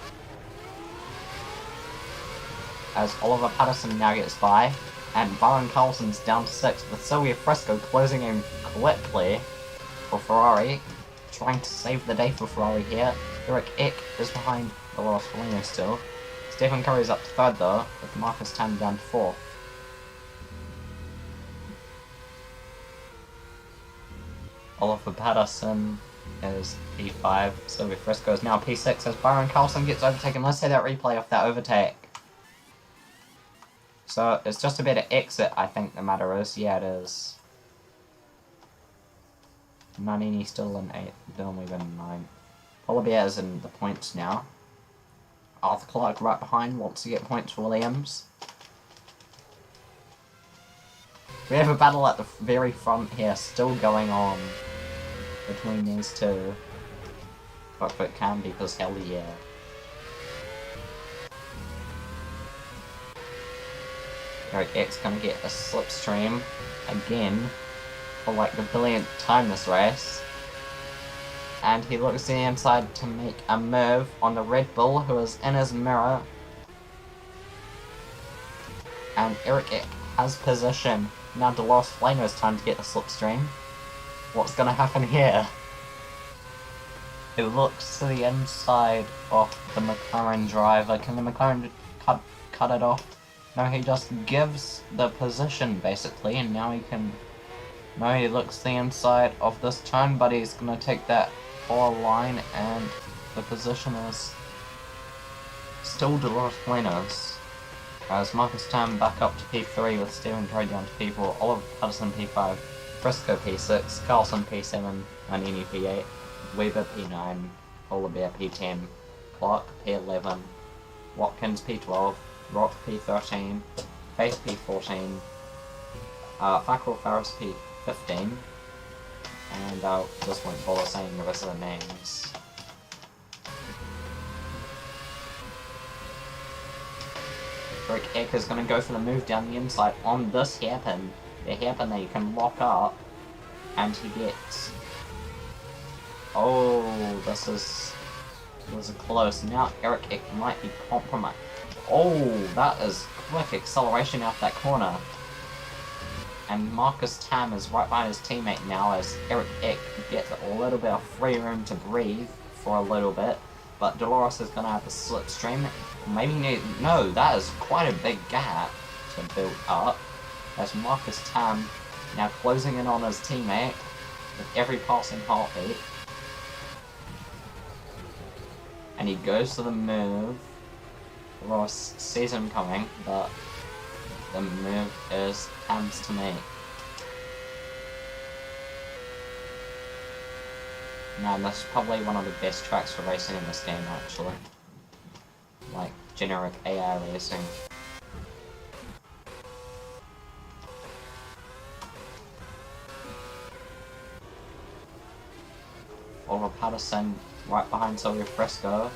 As Oliver Patterson now gets by. And Byron Carlson's down to 6 with Sylvia Fresco closing in quickly for Ferrari. Trying to save the day for Ferrari here. Eric Eck is behind Dolores Faleno still. Stephen Curry's up to 3rd though, with Marcus Tam down to 4th. Oliver Patterson is P5. Sylvia Fresco is now P6 as Byron Carlson gets overtaken. Let's see that replay of that overtake. So it's just a bit of exit, I think the matter is. Yeah, it is. Nannini still in 8th, Dylan Weaver in 9th. Polybier is in the points now. Arthur Clarke right behind, wants to get points for Williams. We have a battle at the very front here, still going on between these two. But it can be, because hell yeah. Eric Eck's gonna get a slipstream again for like the billionth time this race. And he looks to the inside to make a move on the Red Bull, who is in his mirror. And Eric Eck has position. Now Dolores Faleno's time to get the slipstream. What's gonna happen here? It looks to the inside of the McLaren driver. Can the McLaren cut it off? No, he just gives the position basically, and now he can No, he looks the inside of this turn, but he's going to take that whole line, and the position is still Dolores Flainos. As Marcus Tam back up to P3 with Stephen Curry down to P4, Oliver Patterson P5, Frisco P6, Carlson P7, Manini P8, Weber P9, Oliver P10, Clark P11, Watkins P12, Rock P13, Faith P14, Fackrell Farris P15, and just won't bother saying the rest of the names. Rick Eck is going to go for the move down the inside on this hairpin. The hairpin that you can lock up, and he gets... Oh, this is close. Now Eric Eck might be compromised. Oh, that is quick acceleration out that corner. And Marcus Tam is right behind his teammate now as Eric Eck gets a little bit of free room to breathe for a little bit. But Dolores is going to have a slipstream. Maybe no, that is quite a big gap to build up. As Marcus Tam now closing in on his teammate with every passing heartbeat. And he goes to the move. Dolores sees him coming, but the move is Tam's to make. Man, that's probably one of the best tracks for racing in this game, actually. Like, generic AI racing. Oliver Patterson right behind Silvio Fresco.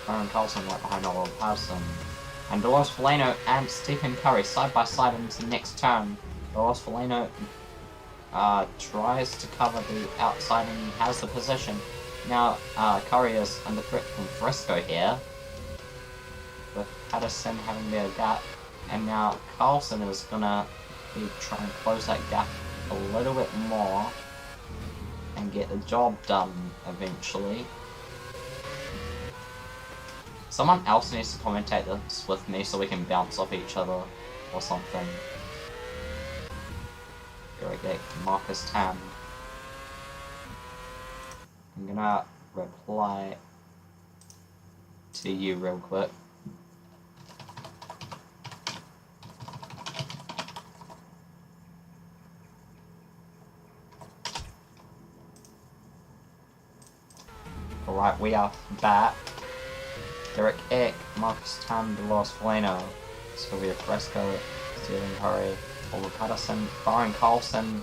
Aaron Carlson right behind Oliver Patterson. And Dolores Flano and Stephen Curry side by side into the next turn. Dolores Flano tries to cover the outside and he has the position. Now Curry is under threat from Fresco here, with Patterson having their gap, and now Carlson is gonna be trying to close that gap a little bit more and get the job done eventually. Someone else needs to commentate this with me so we can bounce off each other or something. Here we go, Marcus Tam. I'm gonna reply to you real quick. Alright, we are back. Derek Eck, Marcus Tam, Dolores Flano, Silvio Fresco, Stephen Curry, Oliver Patterson, Byron Carlson.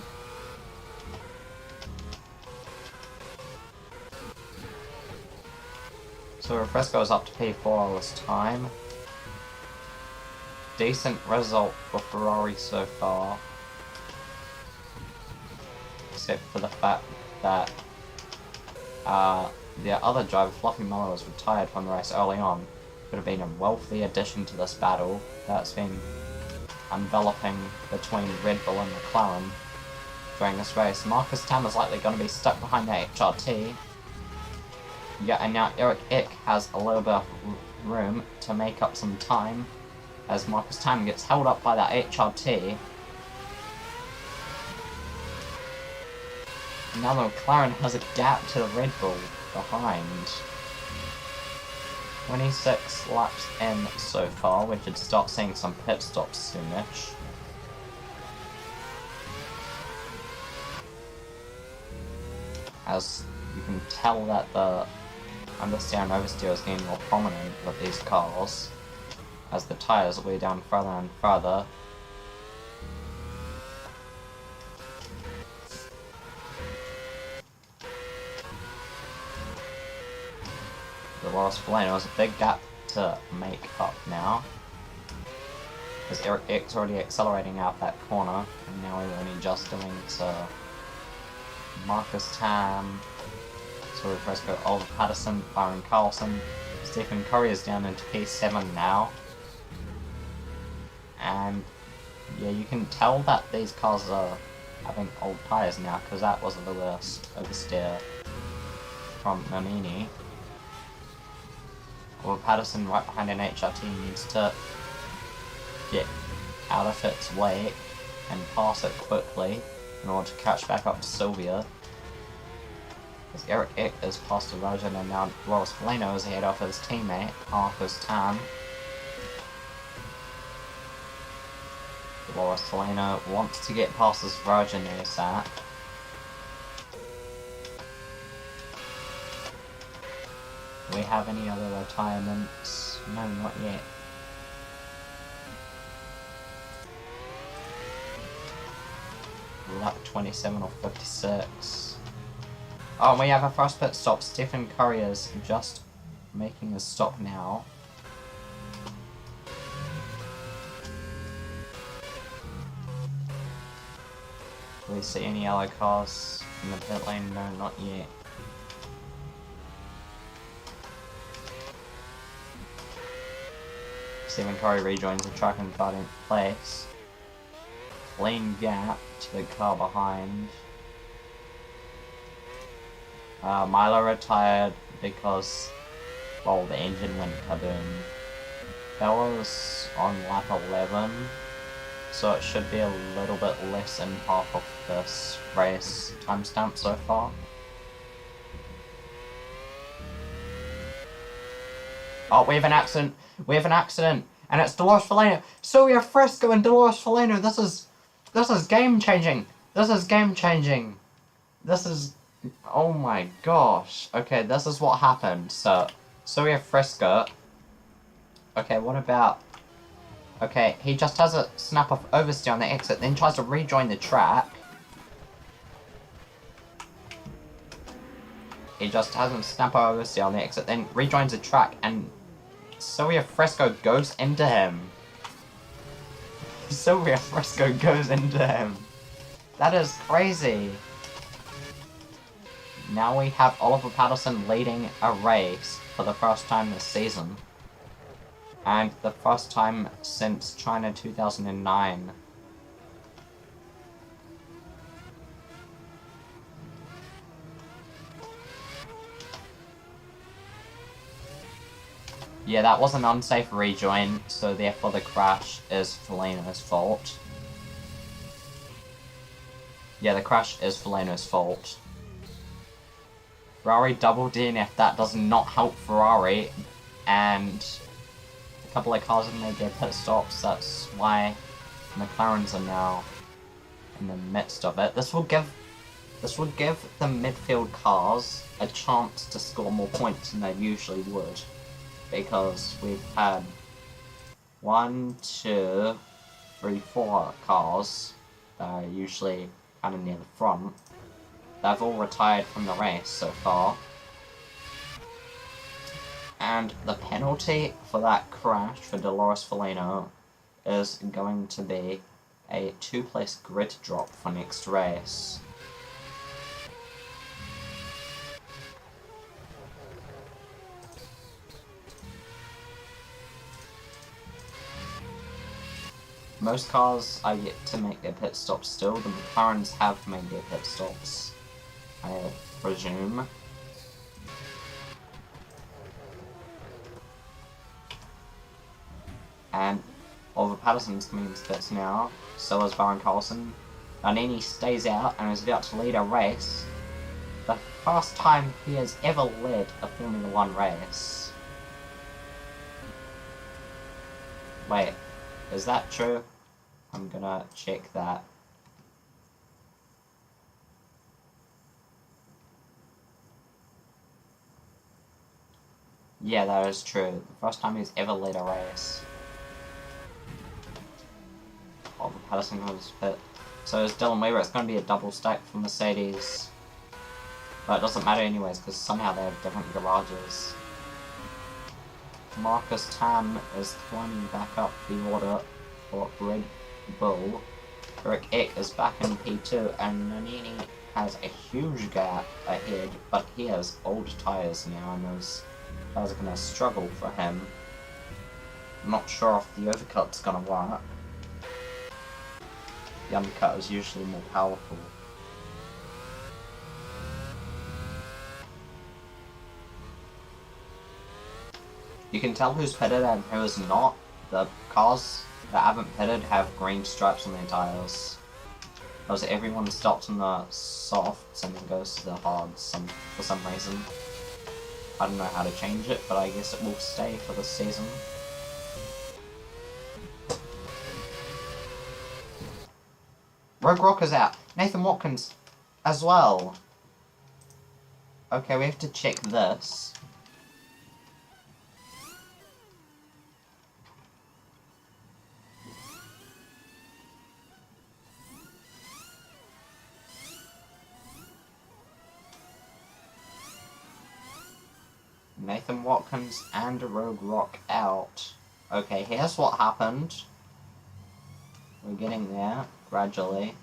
So Fresco is up to P4 this time. Decent result for Ferrari so far. Except for the fact that the other driver, Fluffy Muller, was retired from the race early on. Could have been a wealthy addition to this battle that's been enveloping between Red Bull and McLaren during this race. Marcus Tam is likely going to be stuck behind the HRT. Yeah, and now Eric Eck has a little bit of room to make up some time as Marcus Tam gets held up by that HRT. Now the McLaren has a gap to the Red Bull behind. 26 laps in so far. We should start seeing some pit stops soonish. As you can tell that the understeer and oversteer is getting more prominent with these cars as the tyres weigh down further and further. Dolores Flano has a big gap to make up now, as Eric Eck's already accelerating out that corner, and now we're only just doing to Marcus Tam, Silvio Fresco, Oliver Patterson, Byron Carlson. Stephen Curry is down into P7 now, and yeah, you can tell that these cars are having old tyres now, because that was the worst oversteer from Manini. Well, Patterson right behind an HRT needs to get out of its way and pass it quickly in order to catch back up to Sylvia. As Eric Eck is past the Rogen and now Loris Felino is ahead of his teammate, Marcus Tam. Loris Felino wants to get past this Rogen ASAP. Do we have any other retirements? No, not yet. Lap 27 or 56. Oh, and we have a first pit stop. Stephen Curry is just making a stop now. Do we see any yellow cars in the pit lane? No, not yet. Stephen Curry rejoins the truck in 13th place. Clean gap to the car behind. Milo retired because, well, the engine went kaboom. That was on lap 11, so it should be a little bit less in half of this race timestamp so far. Oh, we have an accident! We have an accident! And it's Dolores Felino! Sylvia Fresco and Dolores Felino! This is game changing! This is game changing! This is... Oh my gosh. Okay, this is what happened. So, Sylvia Fresco... Okay, what about... Okay, he just has a snap off oversteer on the exit, then tries to rejoin the track. He just has a snap off oversteer on the exit, then rejoins the track, and Sylvia Fresco goes into him. Sylvia Fresco goes into him. That is crazy. Now we have Oliver Patterson leading a race for the first time this season. And the first time since China 2009. Yeah, that was an unsafe rejoin, so therefore the crash is Felino's fault. Yeah, the crash is Felino's fault. Ferrari double DNF, that does not help Ferrari, and a couple of cars have made their pit stops, that's why McLarens are now in the midst of it. This will give the midfield cars a chance to score more points than they usually would, because we've had 1, 2, 3, 4 cars that are usually kind of near the front. They've all retired from the race so far. And the penalty for that crash for Dolores Felino is going to be a 2-place grid drop for next race. Most cars are yet to make their pit stops still. The McLarens have made their pit stops, I presume. And Oliver Patterson's coming into pits now, so is Baron Carlson. Nannini stays out and is about to lead a race. The first time he has ever led a Formula 1 race. Wait, is that true? I'm gonna check that. Yeah, that is true. The first time he's ever led a race. Oliver Patterson was pit. So is Dylan Weaver. It's going to be a double stack for Mercedes. But it doesn't matter anyways, because somehow they have different garages. Marcus Tam is climbing back up the order for Red Bull. Eric Eck is back in P2, and Nannini has a huge gap ahead, but he has old tyres now, and those tyres are going to struggle for him. I'm not sure if the overcut's going to work. The undercut is usually more powerful. You can tell who's pitted and who is not. The cars that haven't pitted have green stripes on their tyres. Because everyone stops on the softs and then goes to the hards for some reason. I don't know how to change it, but I guess it will stay for the season. Rogue Rock is out. Nathan Watkins as well. Okay, we have to check this. Nathan Watkins and Rogue Rock out. Okay, here's what happened. We're getting there, gradually.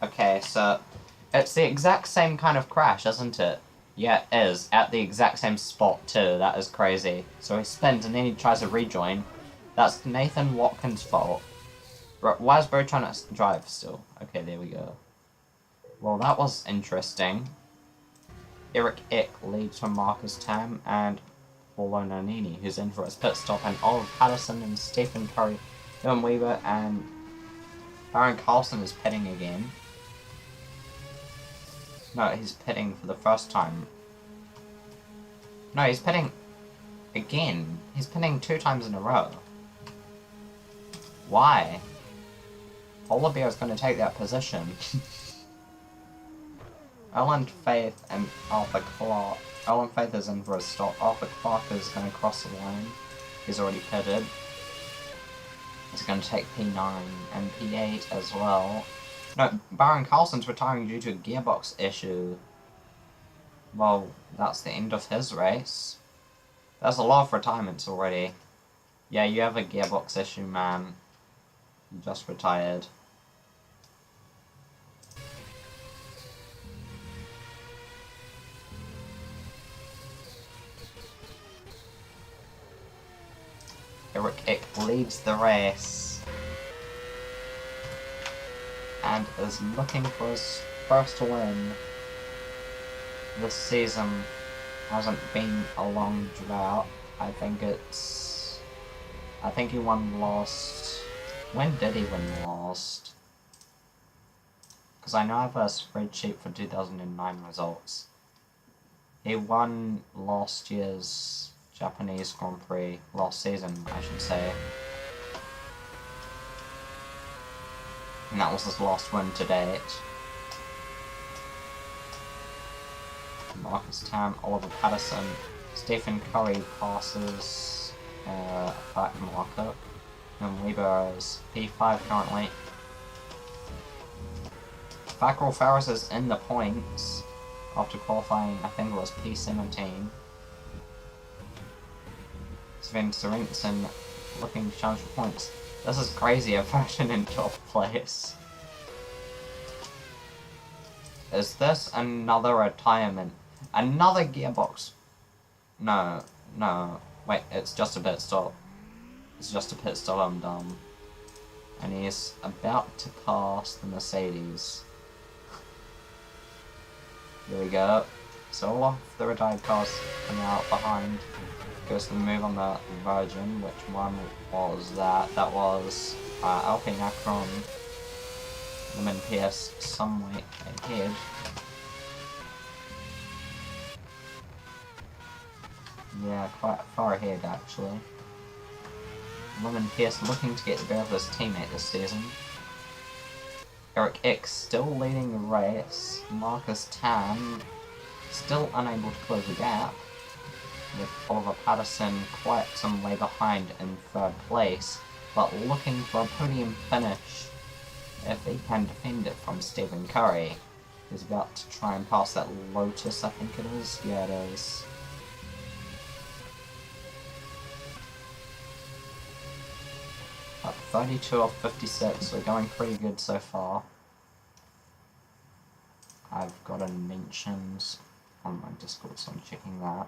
Okay, so it's the exact same kind of crash, isn't it? Yeah, it is. At the exact same spot, too. That is crazy. So he spins and then he tries to rejoin. That's Nathan Watkins' fault. Why is Bro trying to drive still? Okay, there we go. Well, that was interesting. Eric Eck leads from Marcus Tam and Paulo Nannini, who's in for his pit stop, and Oliver Patterson and Stephen Curry, Dylan Weaver, and Aaron Carlson is pitting again. No, he's pitting for the first time. No, he's pitting again. He's pitting 2 times in a row. Why? Polar Bear is going to take that position. Ellen Faith and Arthur Clark. Ellen Faith is in for a stop. Arthur Clark is going to cross the line. He's already pitted. He's going to take P9 and P8 as well. No, Baron Carlson's retiring due to a gearbox issue. Well, that's the end of his race. There's a lot of retirements already. Yeah, you have a gearbox issue, man. You just retired. Eric Eck leads the race and is looking for his first win. This season hasn't been a long drought. I think he won last. When did he win last? Because I know I have a spreadsheet for 2009 results. He won last year's Japanese Grand Prix, last season, I should say. And that was his last win to date. Marcus Tam, Oliver Patterson, Stephen Curry passes a back marker, and Weber is P5 currently. Fackrell Farris is in the points after qualifying, I think it was P17. Sven Sorensen looking to challenge for points. This is crazy, a version in 12th place. Is this another retirement? Another gearbox? No, wait, it's just a pit stop. It's just a pit stop, I'm dumb. And he's about to pass the Mercedes. Here we go. So all of the retired cars coming out behind. Goes to the move on the Virgin. Which one was that? That was Alpine Acron. Lemon Pierce some way ahead. Yeah, quite far ahead actually. Lemon Pierce looking to get the better of his teammate this season. Eric X still leading the race. Marcus Tam still unable to close the gap, with Oliver Patterson quite some way behind in 3rd place, but looking for a podium finish if he can defend it from Stephen Curry. He's about to try and pass that Lotus, I think it is. Yeah, it is. Up 32 off 56, we're going pretty good so far. I've got a mentions on my Discord, so I'm checking that.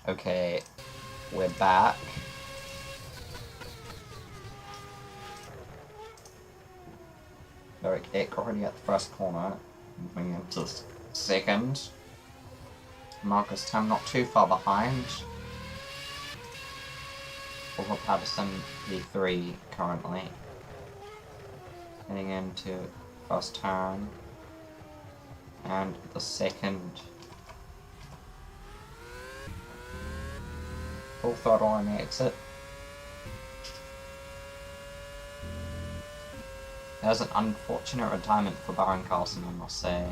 Okay, we're back. Eric Eck already at the first corner, moving into second. Marcus Tam not too far behind. Oliver Patterson P3 currently. Heading into first turn. And the second. Full throttle on the exit. That was an unfortunate retirement for Baron Carlson, I must say.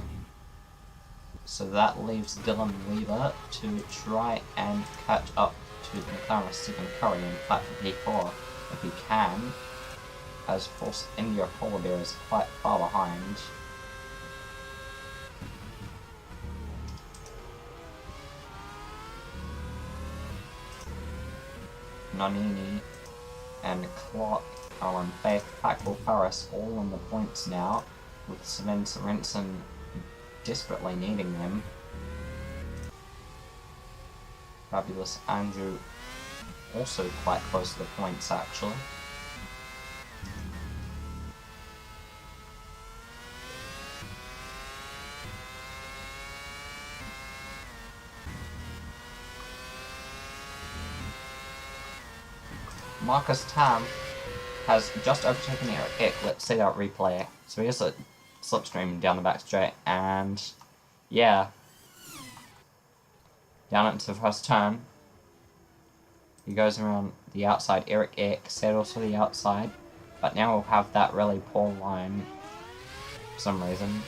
So that leaves Dylan Weaver to try and catch up to the McLaren Stephen Curry and fight for P4 if he can, as Force India Polar Bear is quite far behind. Nonini and Clark are on Faith, Packville Paris all on the points now, with Sven Sorensen desperately needing them. Fabulous Andrew also quite close to the points actually. Marcus Tam has just overtaken Eric Eck. Let's see that replay. So here's a slipstream down the back straight, and yeah, down into the first turn. He goes around the outside. Eric Eck settles for the outside, but now we'll have that really poor line for some reason.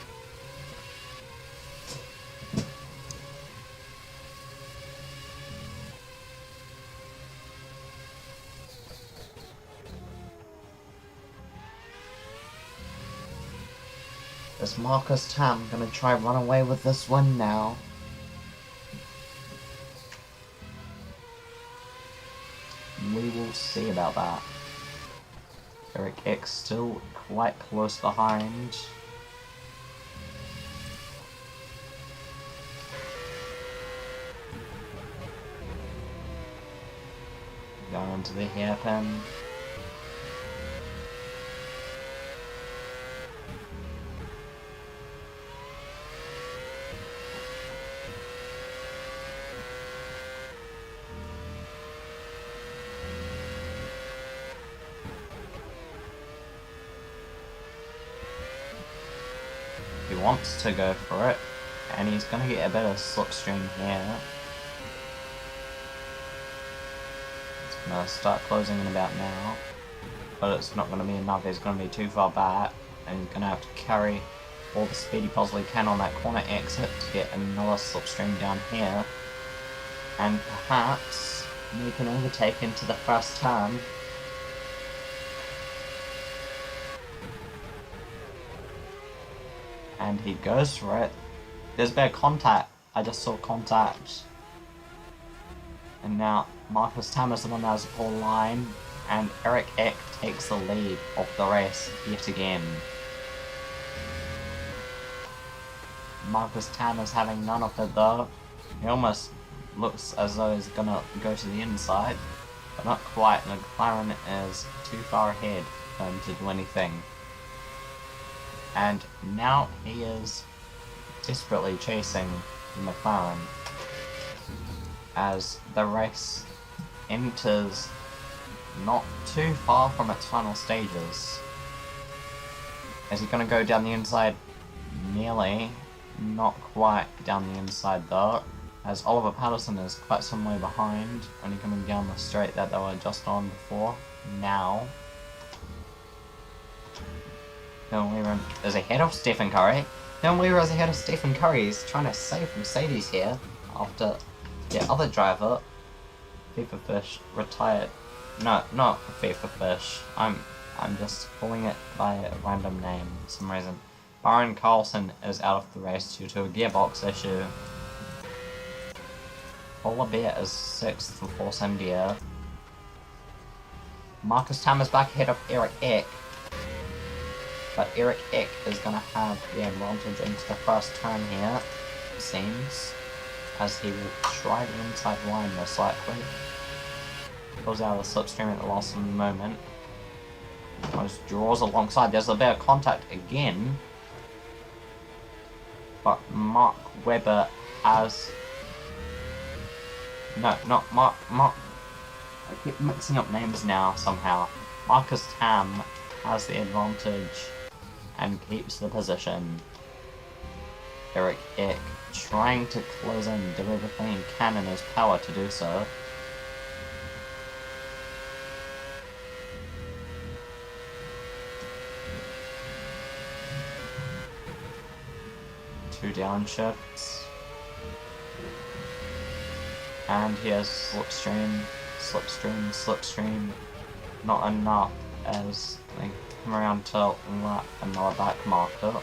Is Marcus Tam gonna try and run away with this one now? We will see about that. Eric Eck still quite close behind. Going into the hairpin. He wants to go for it, and he's going to get a bit of slipstream here. It's going to start closing in about now, but it's not going to be enough. He's going to be too far back, and he's going to have to carry all the speed he possibly can on that corner exit to get another slipstream down here, and perhaps make an overtake into the first turn. And he goes for it. There's a bit of contact. I just saw contact. And now Marcus Tam is the one that has a poor line. And Eric Eck takes the lead of the race yet again. Marcus Tam is having none of it though. He almost looks as though he's gonna go to the inside. But not quite. McLaren is too far ahead for him to do anything. And now he is desperately chasing the McLaren as the race enters not too far from its final stages. Is he going to go down the inside? Nearly. Not quite down the inside though, as Oliver Patterson is quite some way behind, only coming down the straight that they were just on before. Now Dylan Weaver is ahead of Stephen Curry. Dylan Weaver is ahead of Stephen Curry. He's trying to save Mercedes here after the other driver, FIFA Fish, retired. No, not FIFA Fish. I'm just calling it by a random name for some reason. Baron Carlson is out of the race due to a gearbox issue. Polar Bear is 6th for Force India. Marcus Tam is back ahead of Eric Eck. But Eric Eck is going to have the advantage into the first turn here, it seems. as he will try the inside line most likely. Pulls out of the slipstream at the last moment. Almost draws alongside. There's a bit of contact again. But Mark Webber has... No, not Mark... I keep mixing up names now somehow. Marcus Tam has the advantage and keeps the position. Eric Eck trying to close in, do everything he can in his power to do so. Two downshifts. And he has slipstream, slipstream, slipstream. Not enough as they come around to lap another back marker.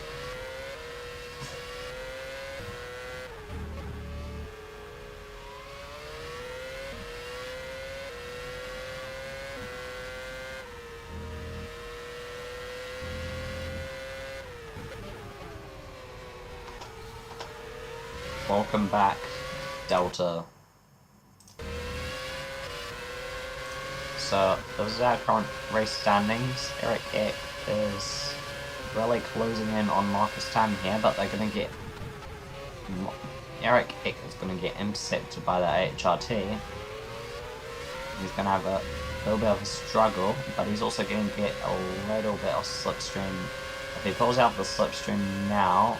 Welcome back, Delta. So, this is our current race standings. Eric Eck is really closing in on Marcus Tam here, but they're going to get... Eric Eck is going to get intercepted by the HRT. He's going to have a little bit of a struggle, but he's also going to get a little bit of slipstream. If he pulls out the slipstream now,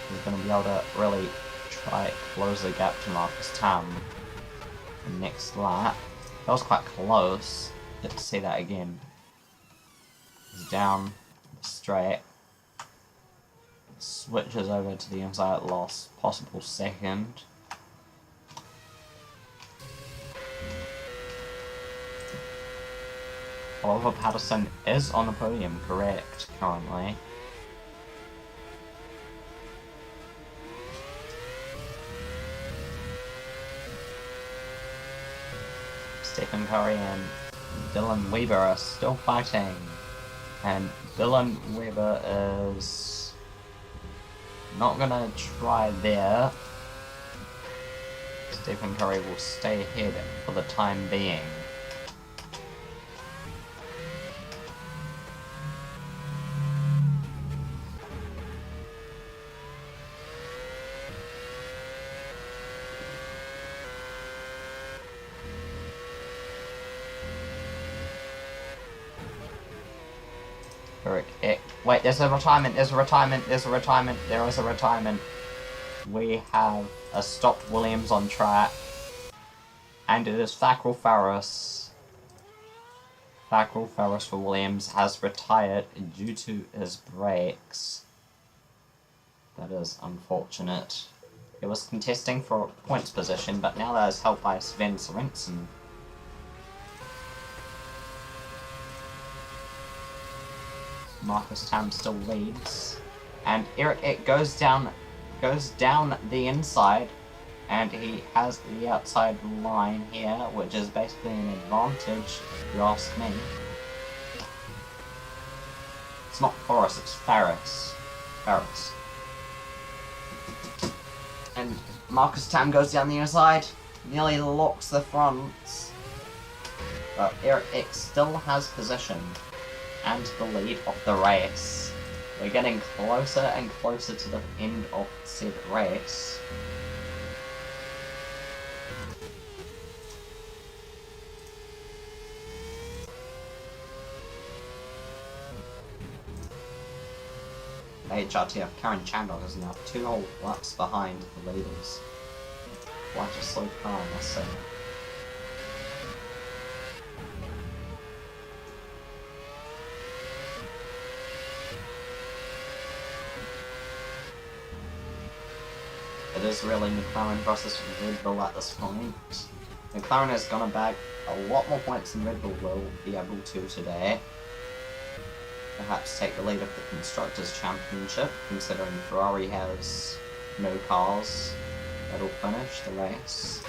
he's going to be able to really try to close the gap to Marcus Tam. The next lap. That was quite close. Let's see that again. He's down the straight. Switches over to the inside at last possible second. Oliver Patterson is on the podium, correct, currently. Stephen Curry and Dylan Weber are still fighting, and Dylan Weber is not gonna try there. Stephen Curry will stay ahead for the time being. Wait, there's a retirement, there's a retirement, there's a retirement, there is a retirement. We have a stopped Williams on track. And it is Thackrell Farris. Thackrell Farris for Williams has retired due to his brakes. That is unfortunate. It was contesting for points position, but now that is held by Sven Sorensen. Marcus Tam still leads, and Eric Eck goes down the inside, and he has the outside line here, which is basically an advantage, if you ask me. It's not Forrest, it's Farris. Farris. And Marcus Tam goes down the inside, nearly locks the front, but Eric Eck still has position and the lead of the race. We're getting closer and closer to the end of said race. The HRT of Karen Chandler is now 2 whole laps behind the leaders. Quite a slow car, I must say. It is really McLaren versus Red Bull at this point. McLaren has gone back a lot more points than Red Bull will be able to today. Perhaps take the lead of the Constructors' Championship, considering Ferrari has no cars that'll finish the race.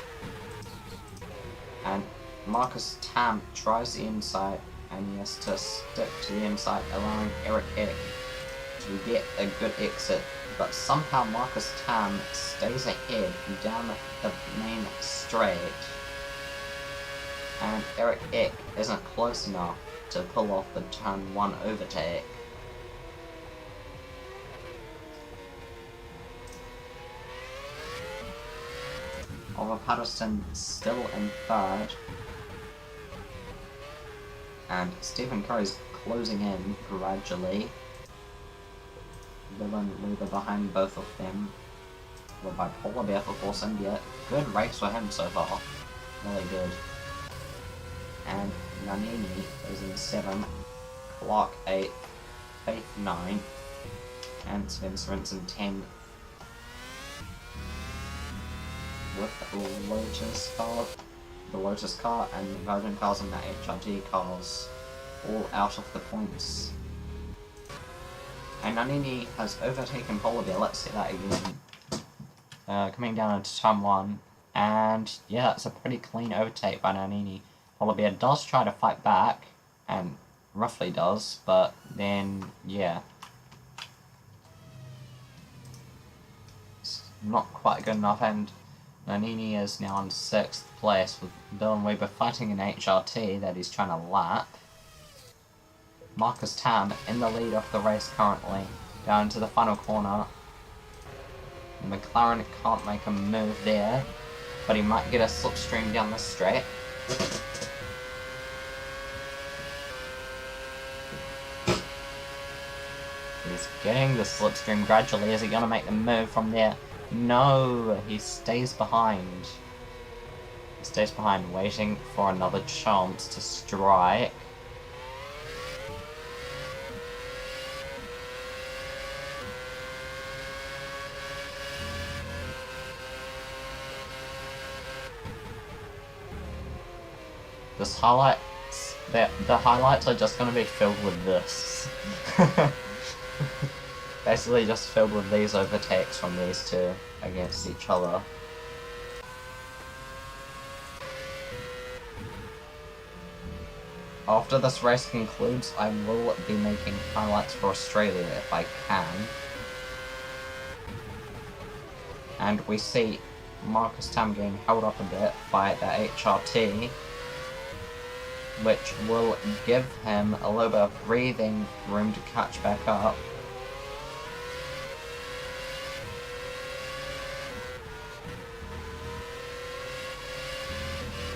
And Marcus Tam tries the inside, and he has to stick to the inside, allowing Eric Eck to get a good exit but somehow Marcus Tam stays ahead down the main straight, and Eric Eck isn't close enough to pull off the turn 1 overtake. Oliver Patterson still in third, and Stephen Curry's closing in gradually. Dylan Weber behind both of them, followed by Polar Bear for Force India. Good race for him so far, really good. And Nanini is in 7th, Clark 8th, Faith 9th, and Sven Sorensen 10th. With the Lotus car and the Virgin cars and the HRT cars all out of the points. And Nanini has overtaken Polar Bear, let's see that again. Coming down into turn 1, and yeah, it's a pretty clean overtake by Nanini. Polar Bear does try to fight back, and roughly does, but then, yeah. It's not quite good enough, and Nanini is now in 6th place, with Dylan Weber fighting an HRT that he's trying to lap. Marcus Tam in the lead of the race currently, down to the final corner. McLaren can't make a move there, but he might get a slipstream down the straight. He's getting the slipstream gradually. Is he going to make the move from there? No, he stays behind. He stays behind, waiting for another chance to strike. The highlights are just going to be filled with this. Basically just filled with these overtakes from these two against each other. After this race concludes, I will be making highlights for Australia if I can. And we see Marcus Tam getting held up a bit by the HRT, which will give him a little bit of breathing room to catch back up.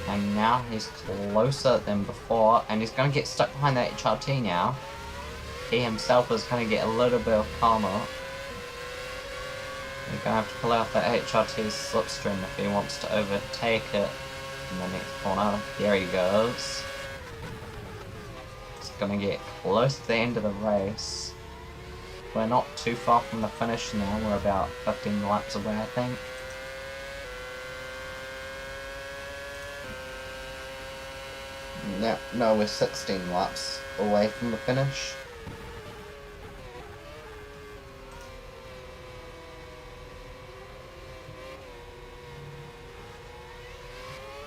And now he's closer than before, and he's going to get stuck behind the HRT now. He himself is going to get a little bit of karma. He's going to have to pull out the HRT's slipstream if he wants to overtake it in the next corner. There he goes. It's going to get close to the end of the race. We're not too far from the finish now. We're about 15 laps away, I think. No, we're 16 laps away from the finish.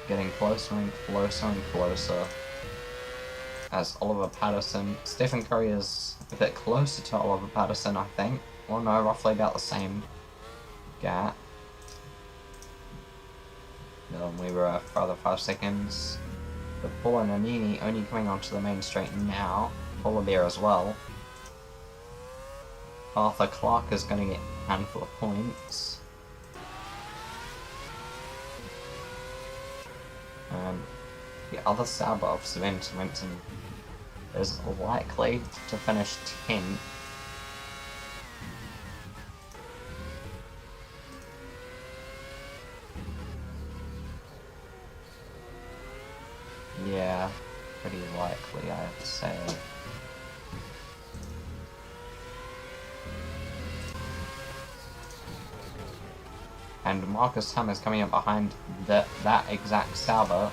Getting closer and closer and closer. As Oliver Patterson, Stephen Curry is a bit closer to Oliver Patterson, I think. Well, no, roughly about the same gap. Then we were further 5 seconds. With Paul and Nanini only coming onto the main straight now. Polar Bear as well. Arthur Clark is going to get a handful of points. The other sub of Sven Sorensen is likely to finish 10th. Yeah, pretty likely, I'd say. And Marcus Tam is coming up behind that exact Sauber.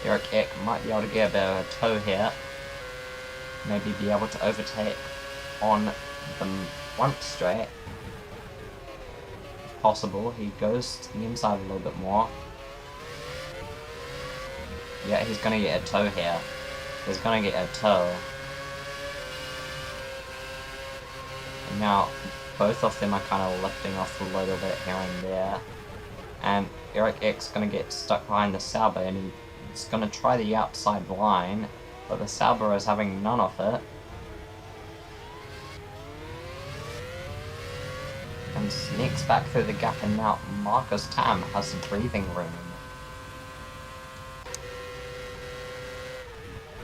Eric Eck might be able to get a bit of a tow here. Maybe be able to overtake on the front straight. If possible, he goes to the inside a little bit more. Yeah, he's gonna get a tow here. He's gonna get a tow. Now, both of them are kind of lifting off a little bit here and there. And Eric X gonna get stuck behind the Sauber, and he's gonna try the outside line, but the Sauber is having none of it. And sneaks back through the gap, and now Marcus Tam has some breathing room.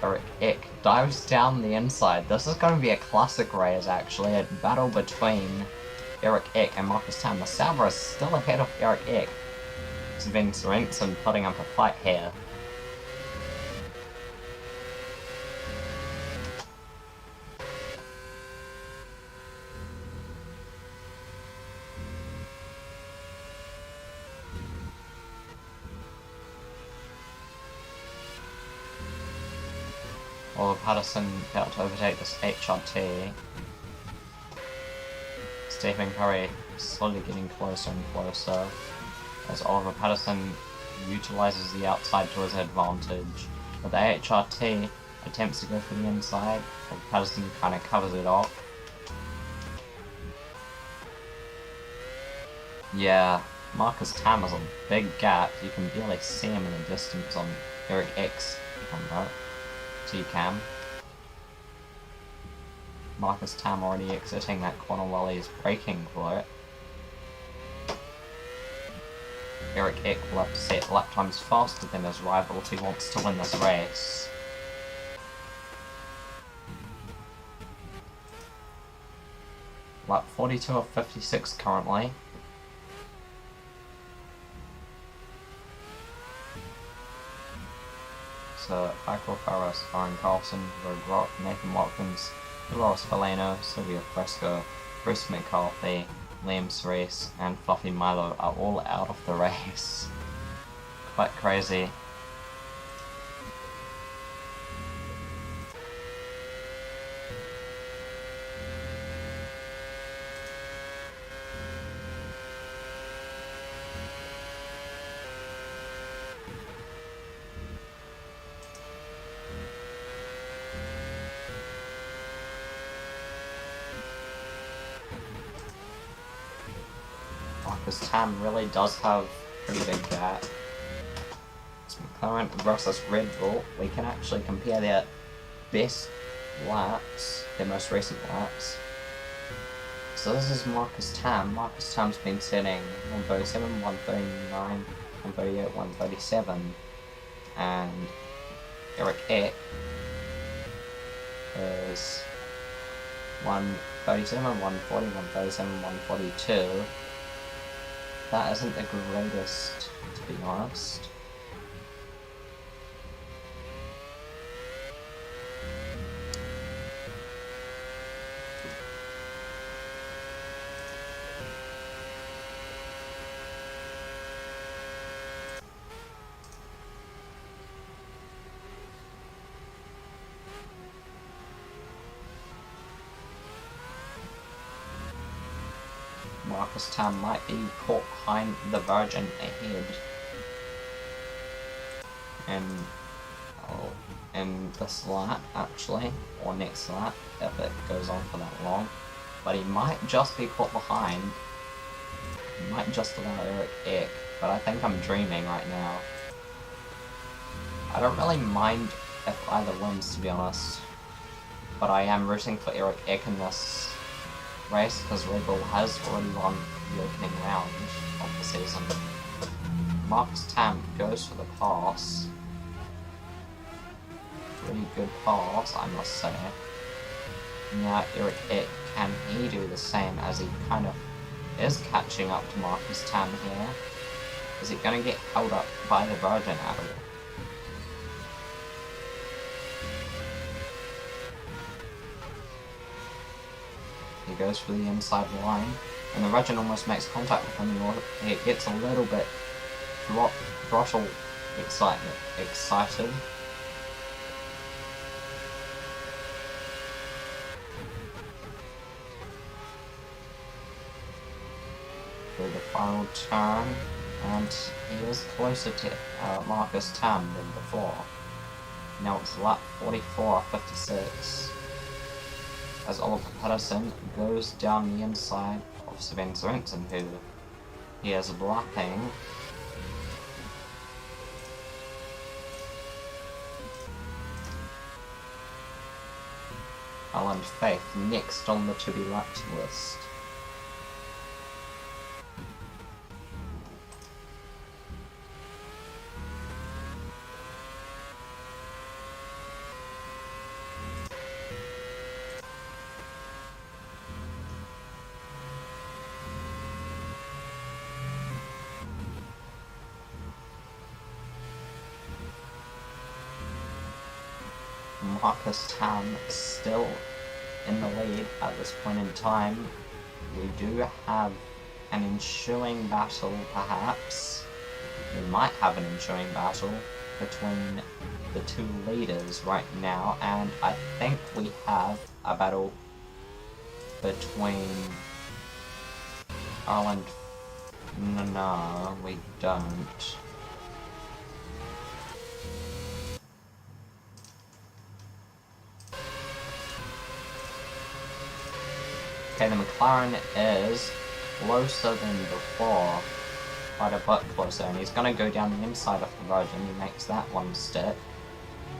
Eric Eck dives down the inside. This is going to be a classic race, actually. A battle between Eric Eck and Marcus Tam. The Sauber is still ahead of Eric Eck. Sven Sorensen putting up a fight here. Oliver Patterson about to overtake this HRT. Stephen Curry slowly getting closer and closer as Oliver Patterson utilises the outside to his advantage. But the HRT attempts to go for the inside, Oliver Patterson kind of covers it off. Yeah, Marcus Tam has a big gap. You can barely see him in the distance on Eric X camera. T-cam. Marcus Tam already exiting that corner while he's braking for it. Eric Eck will have to set lap times faster than his rival if he wants to win this race. Lap 42 of 56 currently. So, Michael Farras, Aaron Carlson, Road Rock, Nathan Watkins, Dolores Valeno, Sylvia Fresco, Bruce McCarthy, Liam Cerise, and Fluffy Milo are all out of the race. Quite crazy. Marcus Tam really does have a pretty big gap. It's McLaren versus Red Bull. We can actually compare their best laps, their most recent laps. So this is Marcus Tam. Marcus Tam's been setting 137, 139, 138, 137. And Eric Eck is 137, 140, 137, 142. That isn't the greatest, to be honest. Marcus Tam might be caught behind the Virgin ahead. In this lap, actually, or next lap, if it goes on for that long. But he might just be caught behind. He might just allow Eric Eck, but I think I'm dreaming right now. I don't really mind if either wins, to be honest. But I am rooting for Eric Eck in this race because Red Bull has already won the opening round of the season. Marcus Tam goes for the pass. Pretty good pass, I must say. Now Eric Eck, can he do the same as he kind of is catching up to Marcus Tam here? Is it going to get held up by the Virgin at all? He goes for the inside line, and the Virgin almost makes contact with him. He gets a little bit throttle excited. For the final turn, and he is closer to Marcus Tam than before. Now it's lap 44 of 56. as Oliver Patterson goes down the inside of Sven Sorensen, who he is lapping. Alan Faith next on the to-be lapped list. Marcus Tam still in the lead at this point in time. We do have an ensuing battle, perhaps. We might have an ensuing battle between the two leaders right now, and I think we have a battle between Ireland. No, we don't. Okay, the McLaren is closer than before, quite a bit closer, and he's going to go down the inside of the road, and he makes that one stick,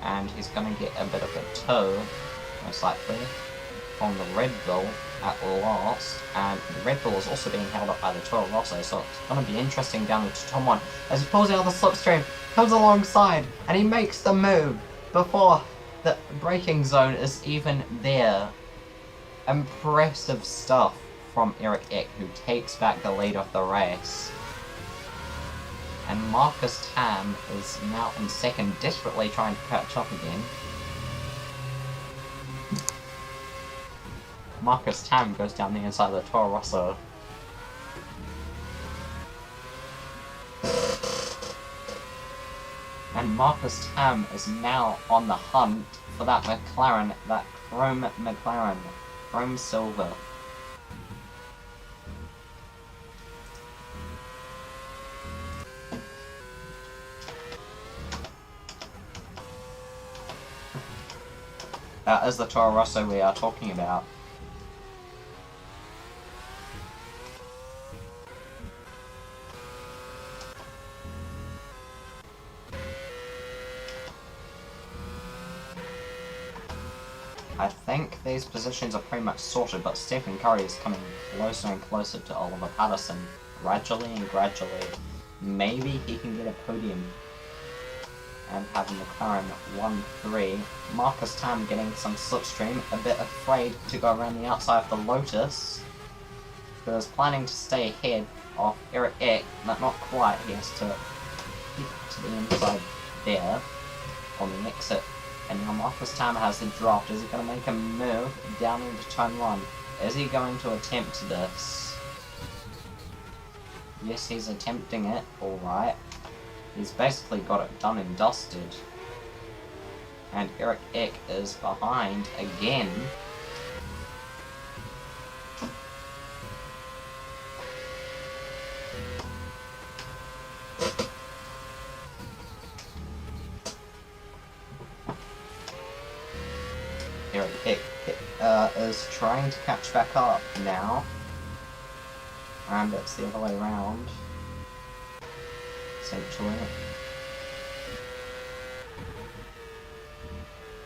and he's going to get a bit of a tow, most likely, from the Red Bull at last, and the Red Bull is also being held up by the Toro Rosso, so it's going to be interesting down to Tom 1, as he pulls out the slipstream, comes alongside, and he makes the move before the braking zone is even there. Impressive stuff from Eric Eck, who takes back the lead of the race. And Marcus Tam is now in second, desperately trying to catch up again. Marcus Tam goes down the inside of the Toro Rosso. And Marcus Tam is now on the hunt for that McLaren, that chrome McLaren. Chrome silver. That is the Toro Rosso we are talking about. I think these positions are pretty much sorted, but Stephen Curry is coming closer and closer to Oliver Patterson, gradually and gradually. Maybe he can get a podium and have McLaren 1-3. Marcus Tam getting some slipstream, a bit afraid to go around the outside of the Lotus, who is planning to stay ahead of Eric Eck, but not quite. He has to keep to the inside there on the exit. And now Marcus Tam has the draft. Is he going to make a move down into turn 1? Is he going to attempt this? Yes, he's attempting it, alright. He's basically got it done and dusted. And Eric Eck is behind again. Eric Eck is trying to catch back up now. And it's the other way around. Essentially.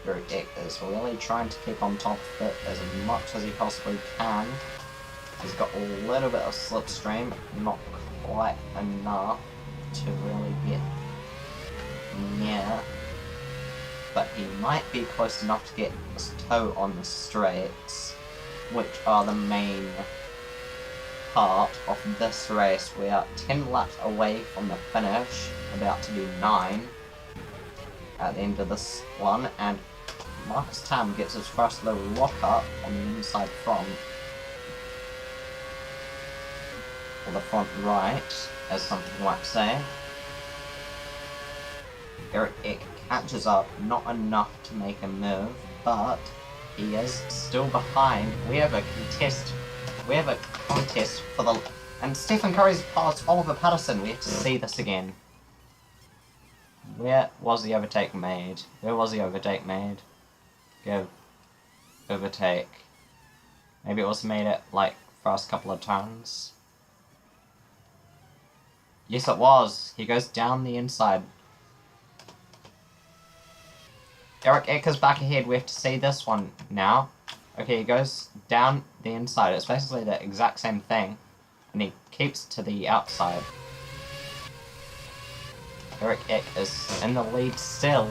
Eric Eck is really trying to keep on top of it as much as he possibly can. He's got a little bit of slipstream, not quite enough to really get near. But he might be close enough to get his toe on the straights, which are the main part of this race. We are 10 laps away from the finish, about to do 9 at the end of this one, and Marcus Tam gets his first little lock up on the inside front, or the front right, as some people might say. Eric Eck catches up, not enough to make a move, but he is still behind. We have a contest for the... And Stephen Curry's past Oliver Patterson. We have to see this again. Where was the overtake made? Where was the overtake made? Go. Overtake. Maybe it was made it, like, first couple of turns. Yes, it was. He goes down the inside. Eric Eck is back ahead. We have to see this one now. Okay, he goes down the inside. It's basically the exact same thing. And he keeps to the outside. Eric Eck is in the lead still.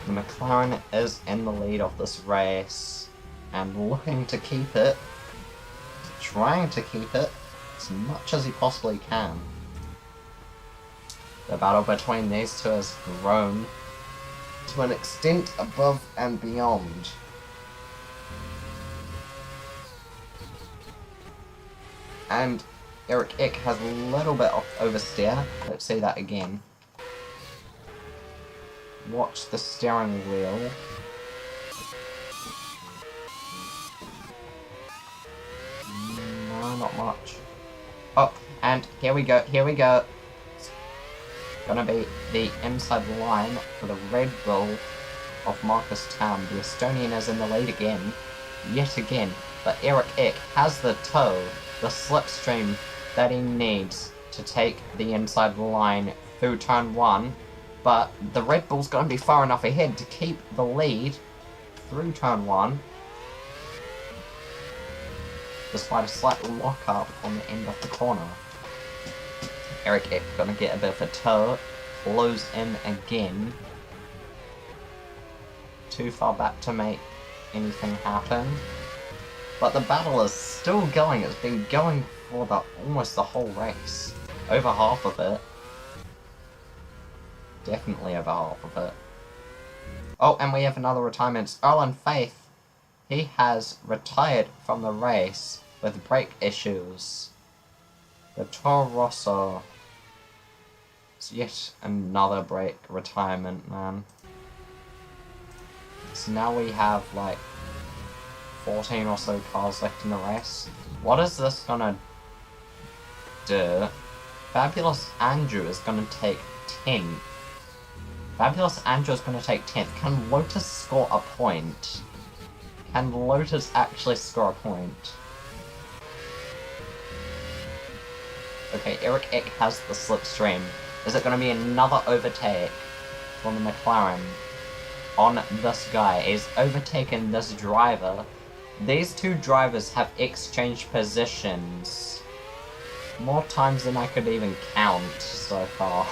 The McLaren is in the lead of this race and looking to keep it, trying to keep it as much as he possibly can. The battle between these two has grown to an extent above and beyond. And Eric Eck has a little bit of oversteer. Let's see that again. Watch the steering wheel. No, not much. Oh, and here we go, here we go. It's gonna be the inside line for the Red Bull of Marcus Tam. The Estonian is in the lead again, yet again. But Eric Eck has the tow, the slipstream that he needs to take the inside line through turn 1. But the Red Bull's going to be far enough ahead to keep the lead through turn 1. Despite a slight lock-up on the end of the corner. Eric Eck going to get a bit of a tow. Blows in again. Too far back to make anything happen. But the battle is still going. It's been going for almost the whole race. Over half of it. Definitely over half of it. Oh, and we have another retirement. It's Erlen Faith. He has retired from the race with brake issues. The Toro Rosso. It's yet another brake retirement, man. So now we have like 14 or so cars left in the race. What is this gonna do? Fabulous Andrew is gonna take 10th. Fabulous Andrew is going to take 10th. Can Lotus score a point? Can Lotus actually score a point? Okay, Eric Eck has the slipstream. Is it going to be another overtake from the McLaren on this guy? He's overtaken this driver. These two drivers have exchanged positions more times than I could even count so far.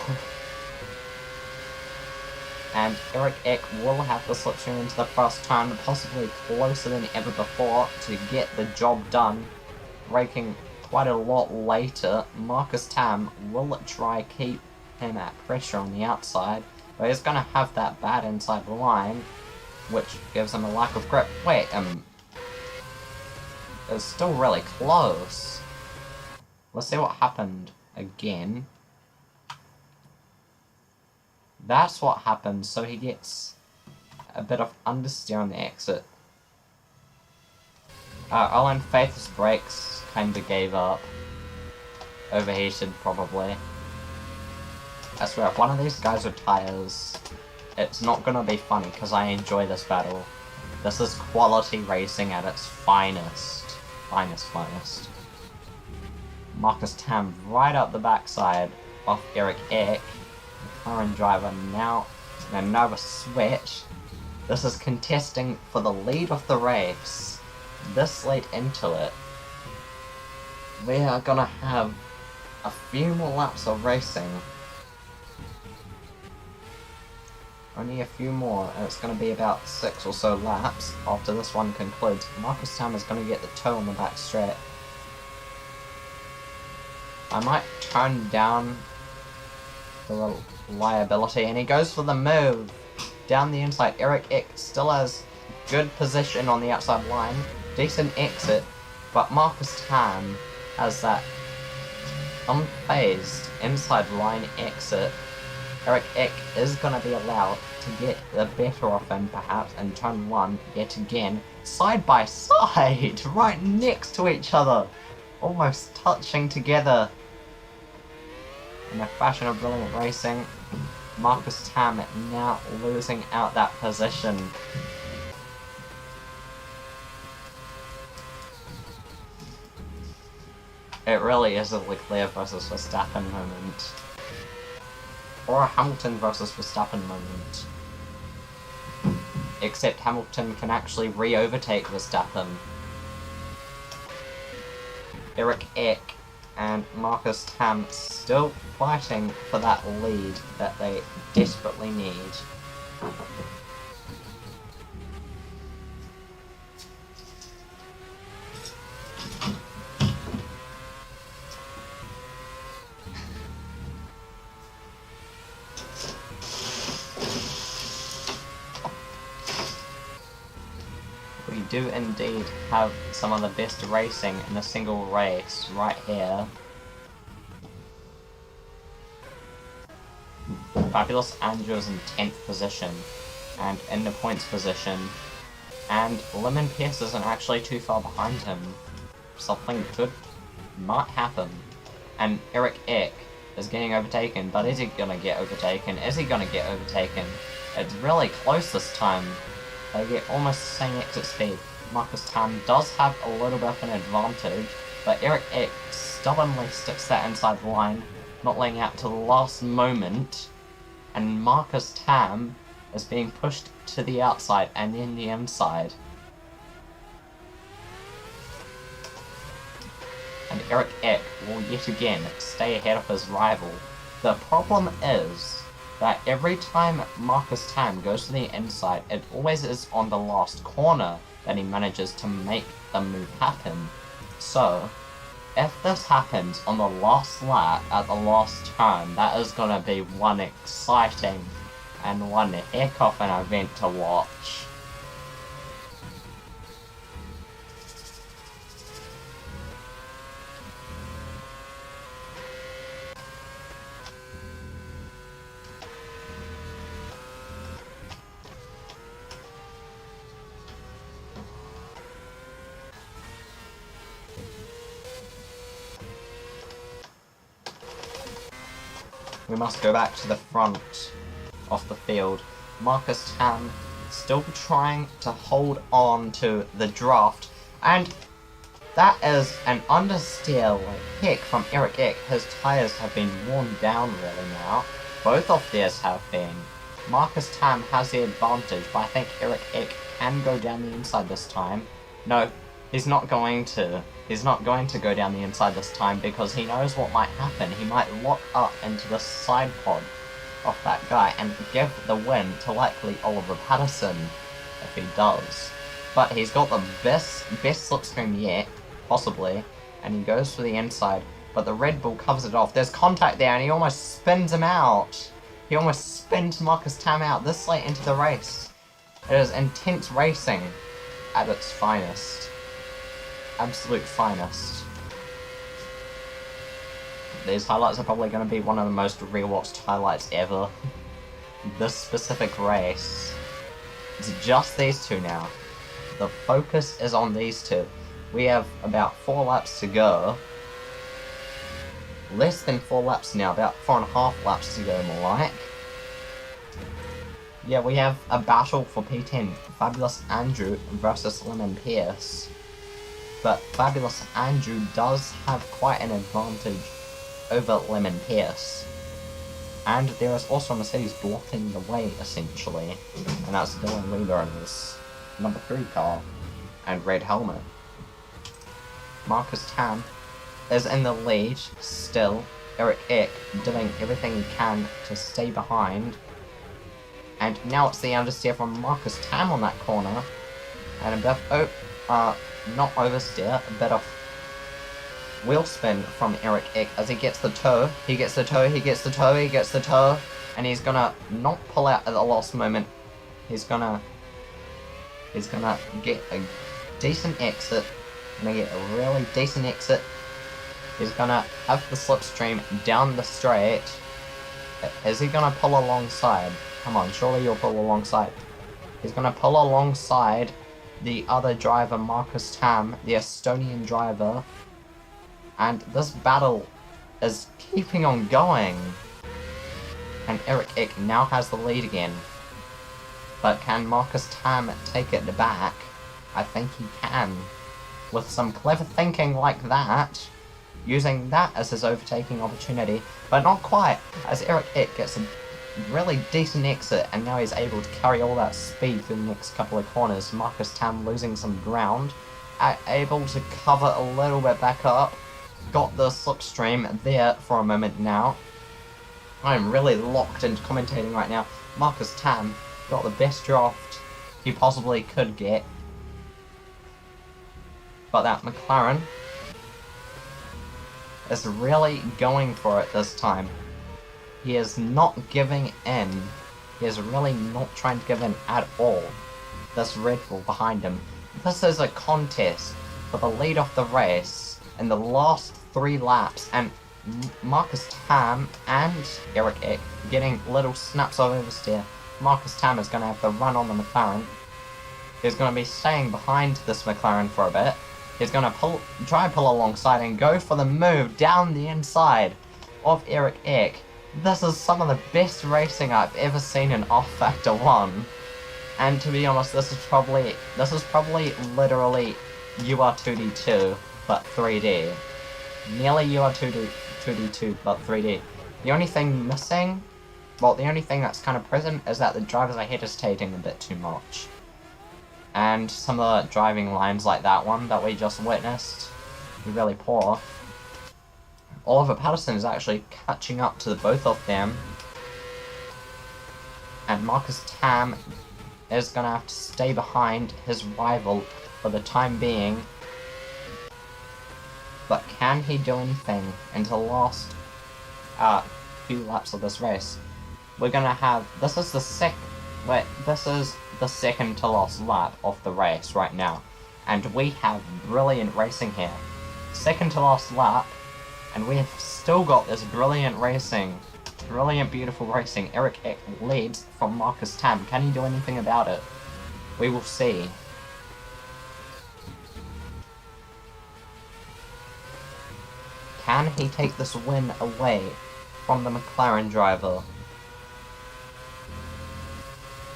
And Eric Eck will have the slipstream into the first turn, possibly closer than ever before to get the job done. Braking quite a lot later. Marcus Tam will try keep him at pressure on the outside, but he's going to have that bad inside line, which gives him a lack of grip. Wait, it's still really close. Let's see what happened again. That's what happens, so he gets a bit of understeer on the exit. Erlen Faith's brakes kinda gave up. Overheated, probably. I swear, if one of these guys retires, it's not gonna be funny, because I enjoy this battle. This is quality racing at its finest. Finest. Marcus Tam right up the backside of Eric Eck. McLaren driver now in a nervous switch. This is contesting for the lead of the race. This late into it. We are gonna have a few more laps of racing. Only a few more, and it's gonna be about 6 or so laps after this one concludes. Marcus Tam is gonna get the toe on the back straight. I might turn down the reliability, and he goes for the move down the inside. Eric Eck still has good position on the outside line, decent exit, but Marcus Tam has that unfazed inside line exit. Eric Eck is going to be allowed to get the better of him perhaps in turn 1 yet again, side by side, right next to each other, almost touching together. In a fashion of brilliant racing, Marcus Tam now losing out that position. It really is a Leclerc versus Verstappen moment. Or a Hamilton versus Verstappen moment. Except Hamilton can actually re-overtake Verstappen. Eric Eck and Marcus Tam still fighting for that lead that they desperately need. We do indeed have some of the best racing in a single race right here. Fabulous Andrew's in 10th position and in the points position, and Lemon Pierce isn't actually too far behind him. Something good might happen. And Eric Eck is getting overtaken, but is he gonna get overtaken? Is he gonna get overtaken? It's really close this time. They get almost the same exit speed. Marcus Tam does have a little bit of an advantage, but Eric Eck stubbornly sticks that inside line, not letting out to the last moment, and Marcus Tam is being pushed to the outside and then the inside. And Eric Eck will yet again stay ahead of his rival. The problem is that every time Marcus Tam goes to the inside, it always is on the last corner that he manages to make the move happen. So, if this happens on the last lap at the last turn, that is gonna be one exciting and one heck of an event to watch. We must go back to the front of the field. Marcus Tam still trying to hold on to the draft, and that is an understeer like heck from Eric Eck. His tyres have been worn down really now. Both of theirs have been. Marcus Tam has the advantage, but I think Eric Eck can go down the inside this time. No, he's not going to. He's not going to go down the inside this time because he knows what might happen. He might lock up into the side pod of that guy and give the win to likely Oliver Patterson if he does. But he's got the best slipstream yet, possibly, and he goes for the inside, but the Red Bull covers it off. There's contact there and he almost spins him out. He almost spins Marcus Tam out this late into the race. It is intense racing at its finest. Absolute finest. These highlights are probably going to be one of the most rewatched highlights ever. This specific race. It's just these two now. The focus is on these two. We have about 4 laps to go. Less than 4 laps now, about 4.5 laps to go more like. Yeah, we have a battle for P10. Fabulous Andrew versus Lemon Pierce. But Fabulous Andrew does have quite an advantage over Lemon Pierce. And there is also a Mercedes blocking the way, essentially. And that's Dylan Leader in his number 3 car and red helmet. Marcus Tam is in the lead still. Eric Eck doing everything he can to stay behind. And now it's the understeer from Marcus Tam on that corner. And a bit of, not oversteer, a bit of wheel spin from Eric Eck as he gets the toe. He gets the toe, he gets the toe, he gets the toe. And he's gonna not pull out at the last moment. He's gonna get a decent exit. Gonna get a really decent exit. He's gonna have the slipstream down the straight. Is he gonna pull alongside? Come on, surely you'll pull alongside. He's going to pull alongside the other driver, Marcus Tam, the Estonian driver. And this battle is keeping on going. And Eric Ick now has the lead again. But can Marcus Tam take it back? I think he can. With some clever thinking like that, using that as his overtaking opportunity, but not quite, as Eric Ick gets a really decent exit, and now he's able to carry all that speed through the next couple of corners. Marcus Tam losing some ground, able to cover a little bit back up, got the slipstream there for a moment now. I'm really locked into commentating right now. Marcus Tam got the best draft he possibly could get, but that McLaren is really going for it this time. He is not giving in. He is really not trying to give in at all. This Red Bull behind him. This is a contest for the lead of the race in the last 3 laps, and Marcus Tam and Eric Ick getting little snaps of oversteer. Marcus Tam is going to have to run on the McLaren. He's going to be staying behind this McLaren for a bit. He's going to try and pull alongside and go for the move down the inside of Eric Ick. This is some of the best racing I've ever seen in Off Factor 1. And to be honest, this is probably literally UR2D2, but 3D. Nearly UR2D2, but 3D. The only thing missing, well, the only thing that's kind of present is that the drivers are hesitating a bit too much. And some of the driving lines like that one that we just witnessed were really poor. Oliver Patterson is actually catching up to both of them. And Marcus Tam is going to have to stay behind his rival for the time being. But can he do anything in the last few laps of this race? We're going to have... This is the second to last lap of the race right now. And we have brilliant racing here. Second to last lap. And we have still got this brilliant racing. Brilliant, beautiful racing. Eric Ick leads from Marcus Tam. Can he do anything about it? We will see. Can he take this win away from the McLaren driver?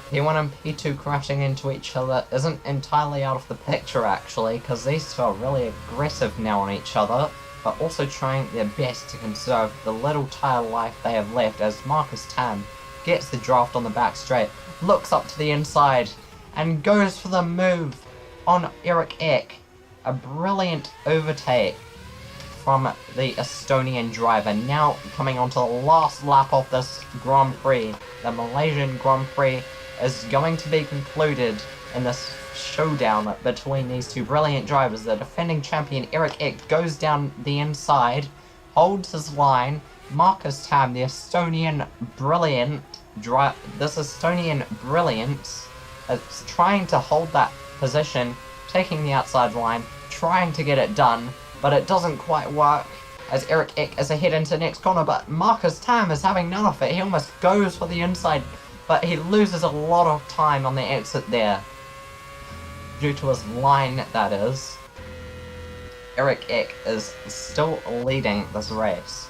P1 and P2 crashing into each other isn't entirely out of the picture actually, because these two are really aggressive now on each other, but also trying their best to conserve the little tyre life they have left as Marcus Tam gets the draft on the back straight, looks up to the inside, and goes for the move on Eric Ick. A brilliant overtake from the Estonian driver, now coming onto the last lap of this Grand Prix. The Malaysian Grand Prix is going to be concluded in this showdown between these two brilliant drivers. The defending champion Eric Ick goes down the inside, holds his line. Marcus Tam, the Estonian brilliance, is trying to hold that position, taking the outside line, trying to get it done, but it doesn't quite work as Eric Ick is ahead into the next corner, but Marcus Tam is having none of it. He almost goes for the inside, but he loses a lot of time on the exit there. Due to his line, that is. Eric Ick is still leading this race.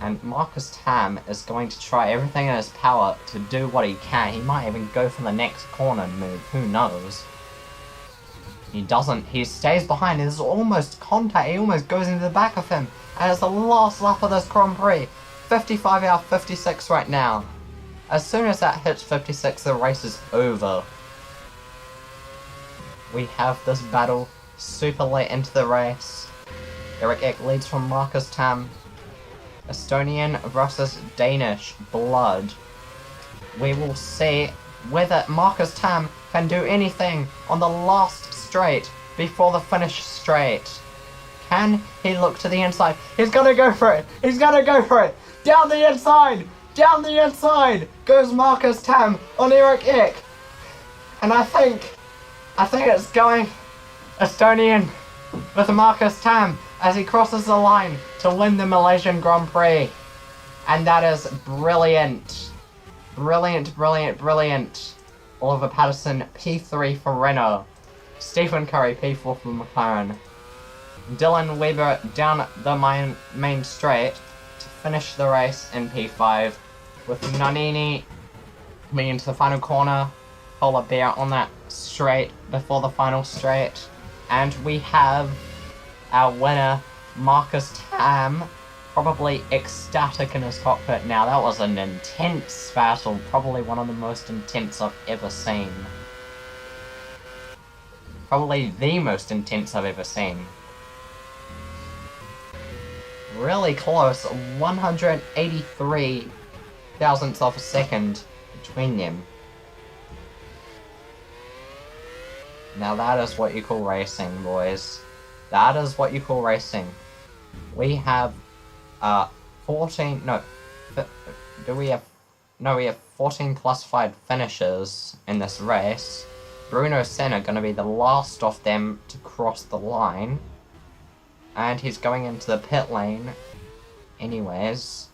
And Marcus Tam is going to try everything in his power to do what he can. He might even go for the next corner move, who knows. He doesn't. He stays behind. There's almost contact. He almost goes into the back of him. And it's the last lap of this Grand Prix. 55 out of 56 right now. As soon as that hits 56, the race is over. We have this battle super late into the race. Eric Ick leads from Marcus Tam. Estonian versus Danish blood. We will see whether Marcus Tam can do anything on the last straight before the finish straight. Can he look to the inside? He's gonna go for it! He's gonna go for it! Down the inside! Down the inside goes Marcus Tam on Eric Ick. And I think it's going Estonian with Marcus Tam as he crosses the line to win the Malaysian Grand Prix. And that is brilliant. Brilliant, brilliant, brilliant. Oliver Patterson, P3 for Renault. Stephen Curry, P4 for McLaren. Dylan Weber down the main straight to finish the race in P5, with Nannini coming into the final corner, Polar Bear on that straight before the final straight, and we have our winner, Marcus Tam, probably ecstatic in his cockpit now. That was an intense battle, probably one of the most intense I've ever seen. Probably the most intense I've ever seen. Really close, 183 thousandths of a second between them. Now that is what you call racing, boys. That is what you call racing. We have 14 classified finishers in this race. Bruno Senna gonna be the last of them to cross the line. And he's going into the pit lane anyways.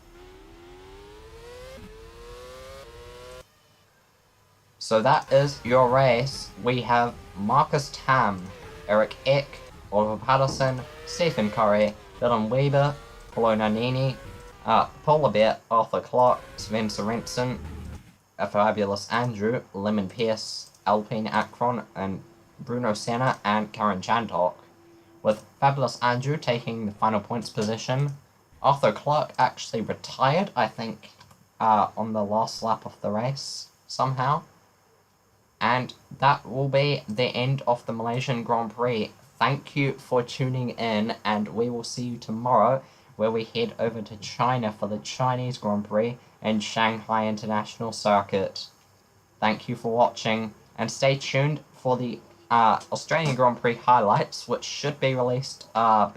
So that is your race. We have Marcus Tam, Eric Eck, Oliver Patterson, Stephen Curry, Dylan Weber, Paulo Nannini, Polar Bear, Arthur Clark, Sven Sorensen, a Fabulous Andrew, Lemon Pierce, Alpine Akron, and Bruno Senna and Karen Chandhok, with Fabulous Andrew taking the final points position. Arthur Clark actually retired, I think, on the last lap of the race, somehow. And that will be the end of the Malaysian Grand Prix. Thank you for tuning in, and we will see you tomorrow, where we head over to China for the Chinese Grand Prix and Shanghai International Circuit. Thank you for watching, and stay tuned for the Australian Grand Prix highlights, which should be released before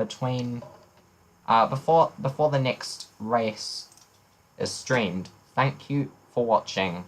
the next race is streamed. Thank you for watching.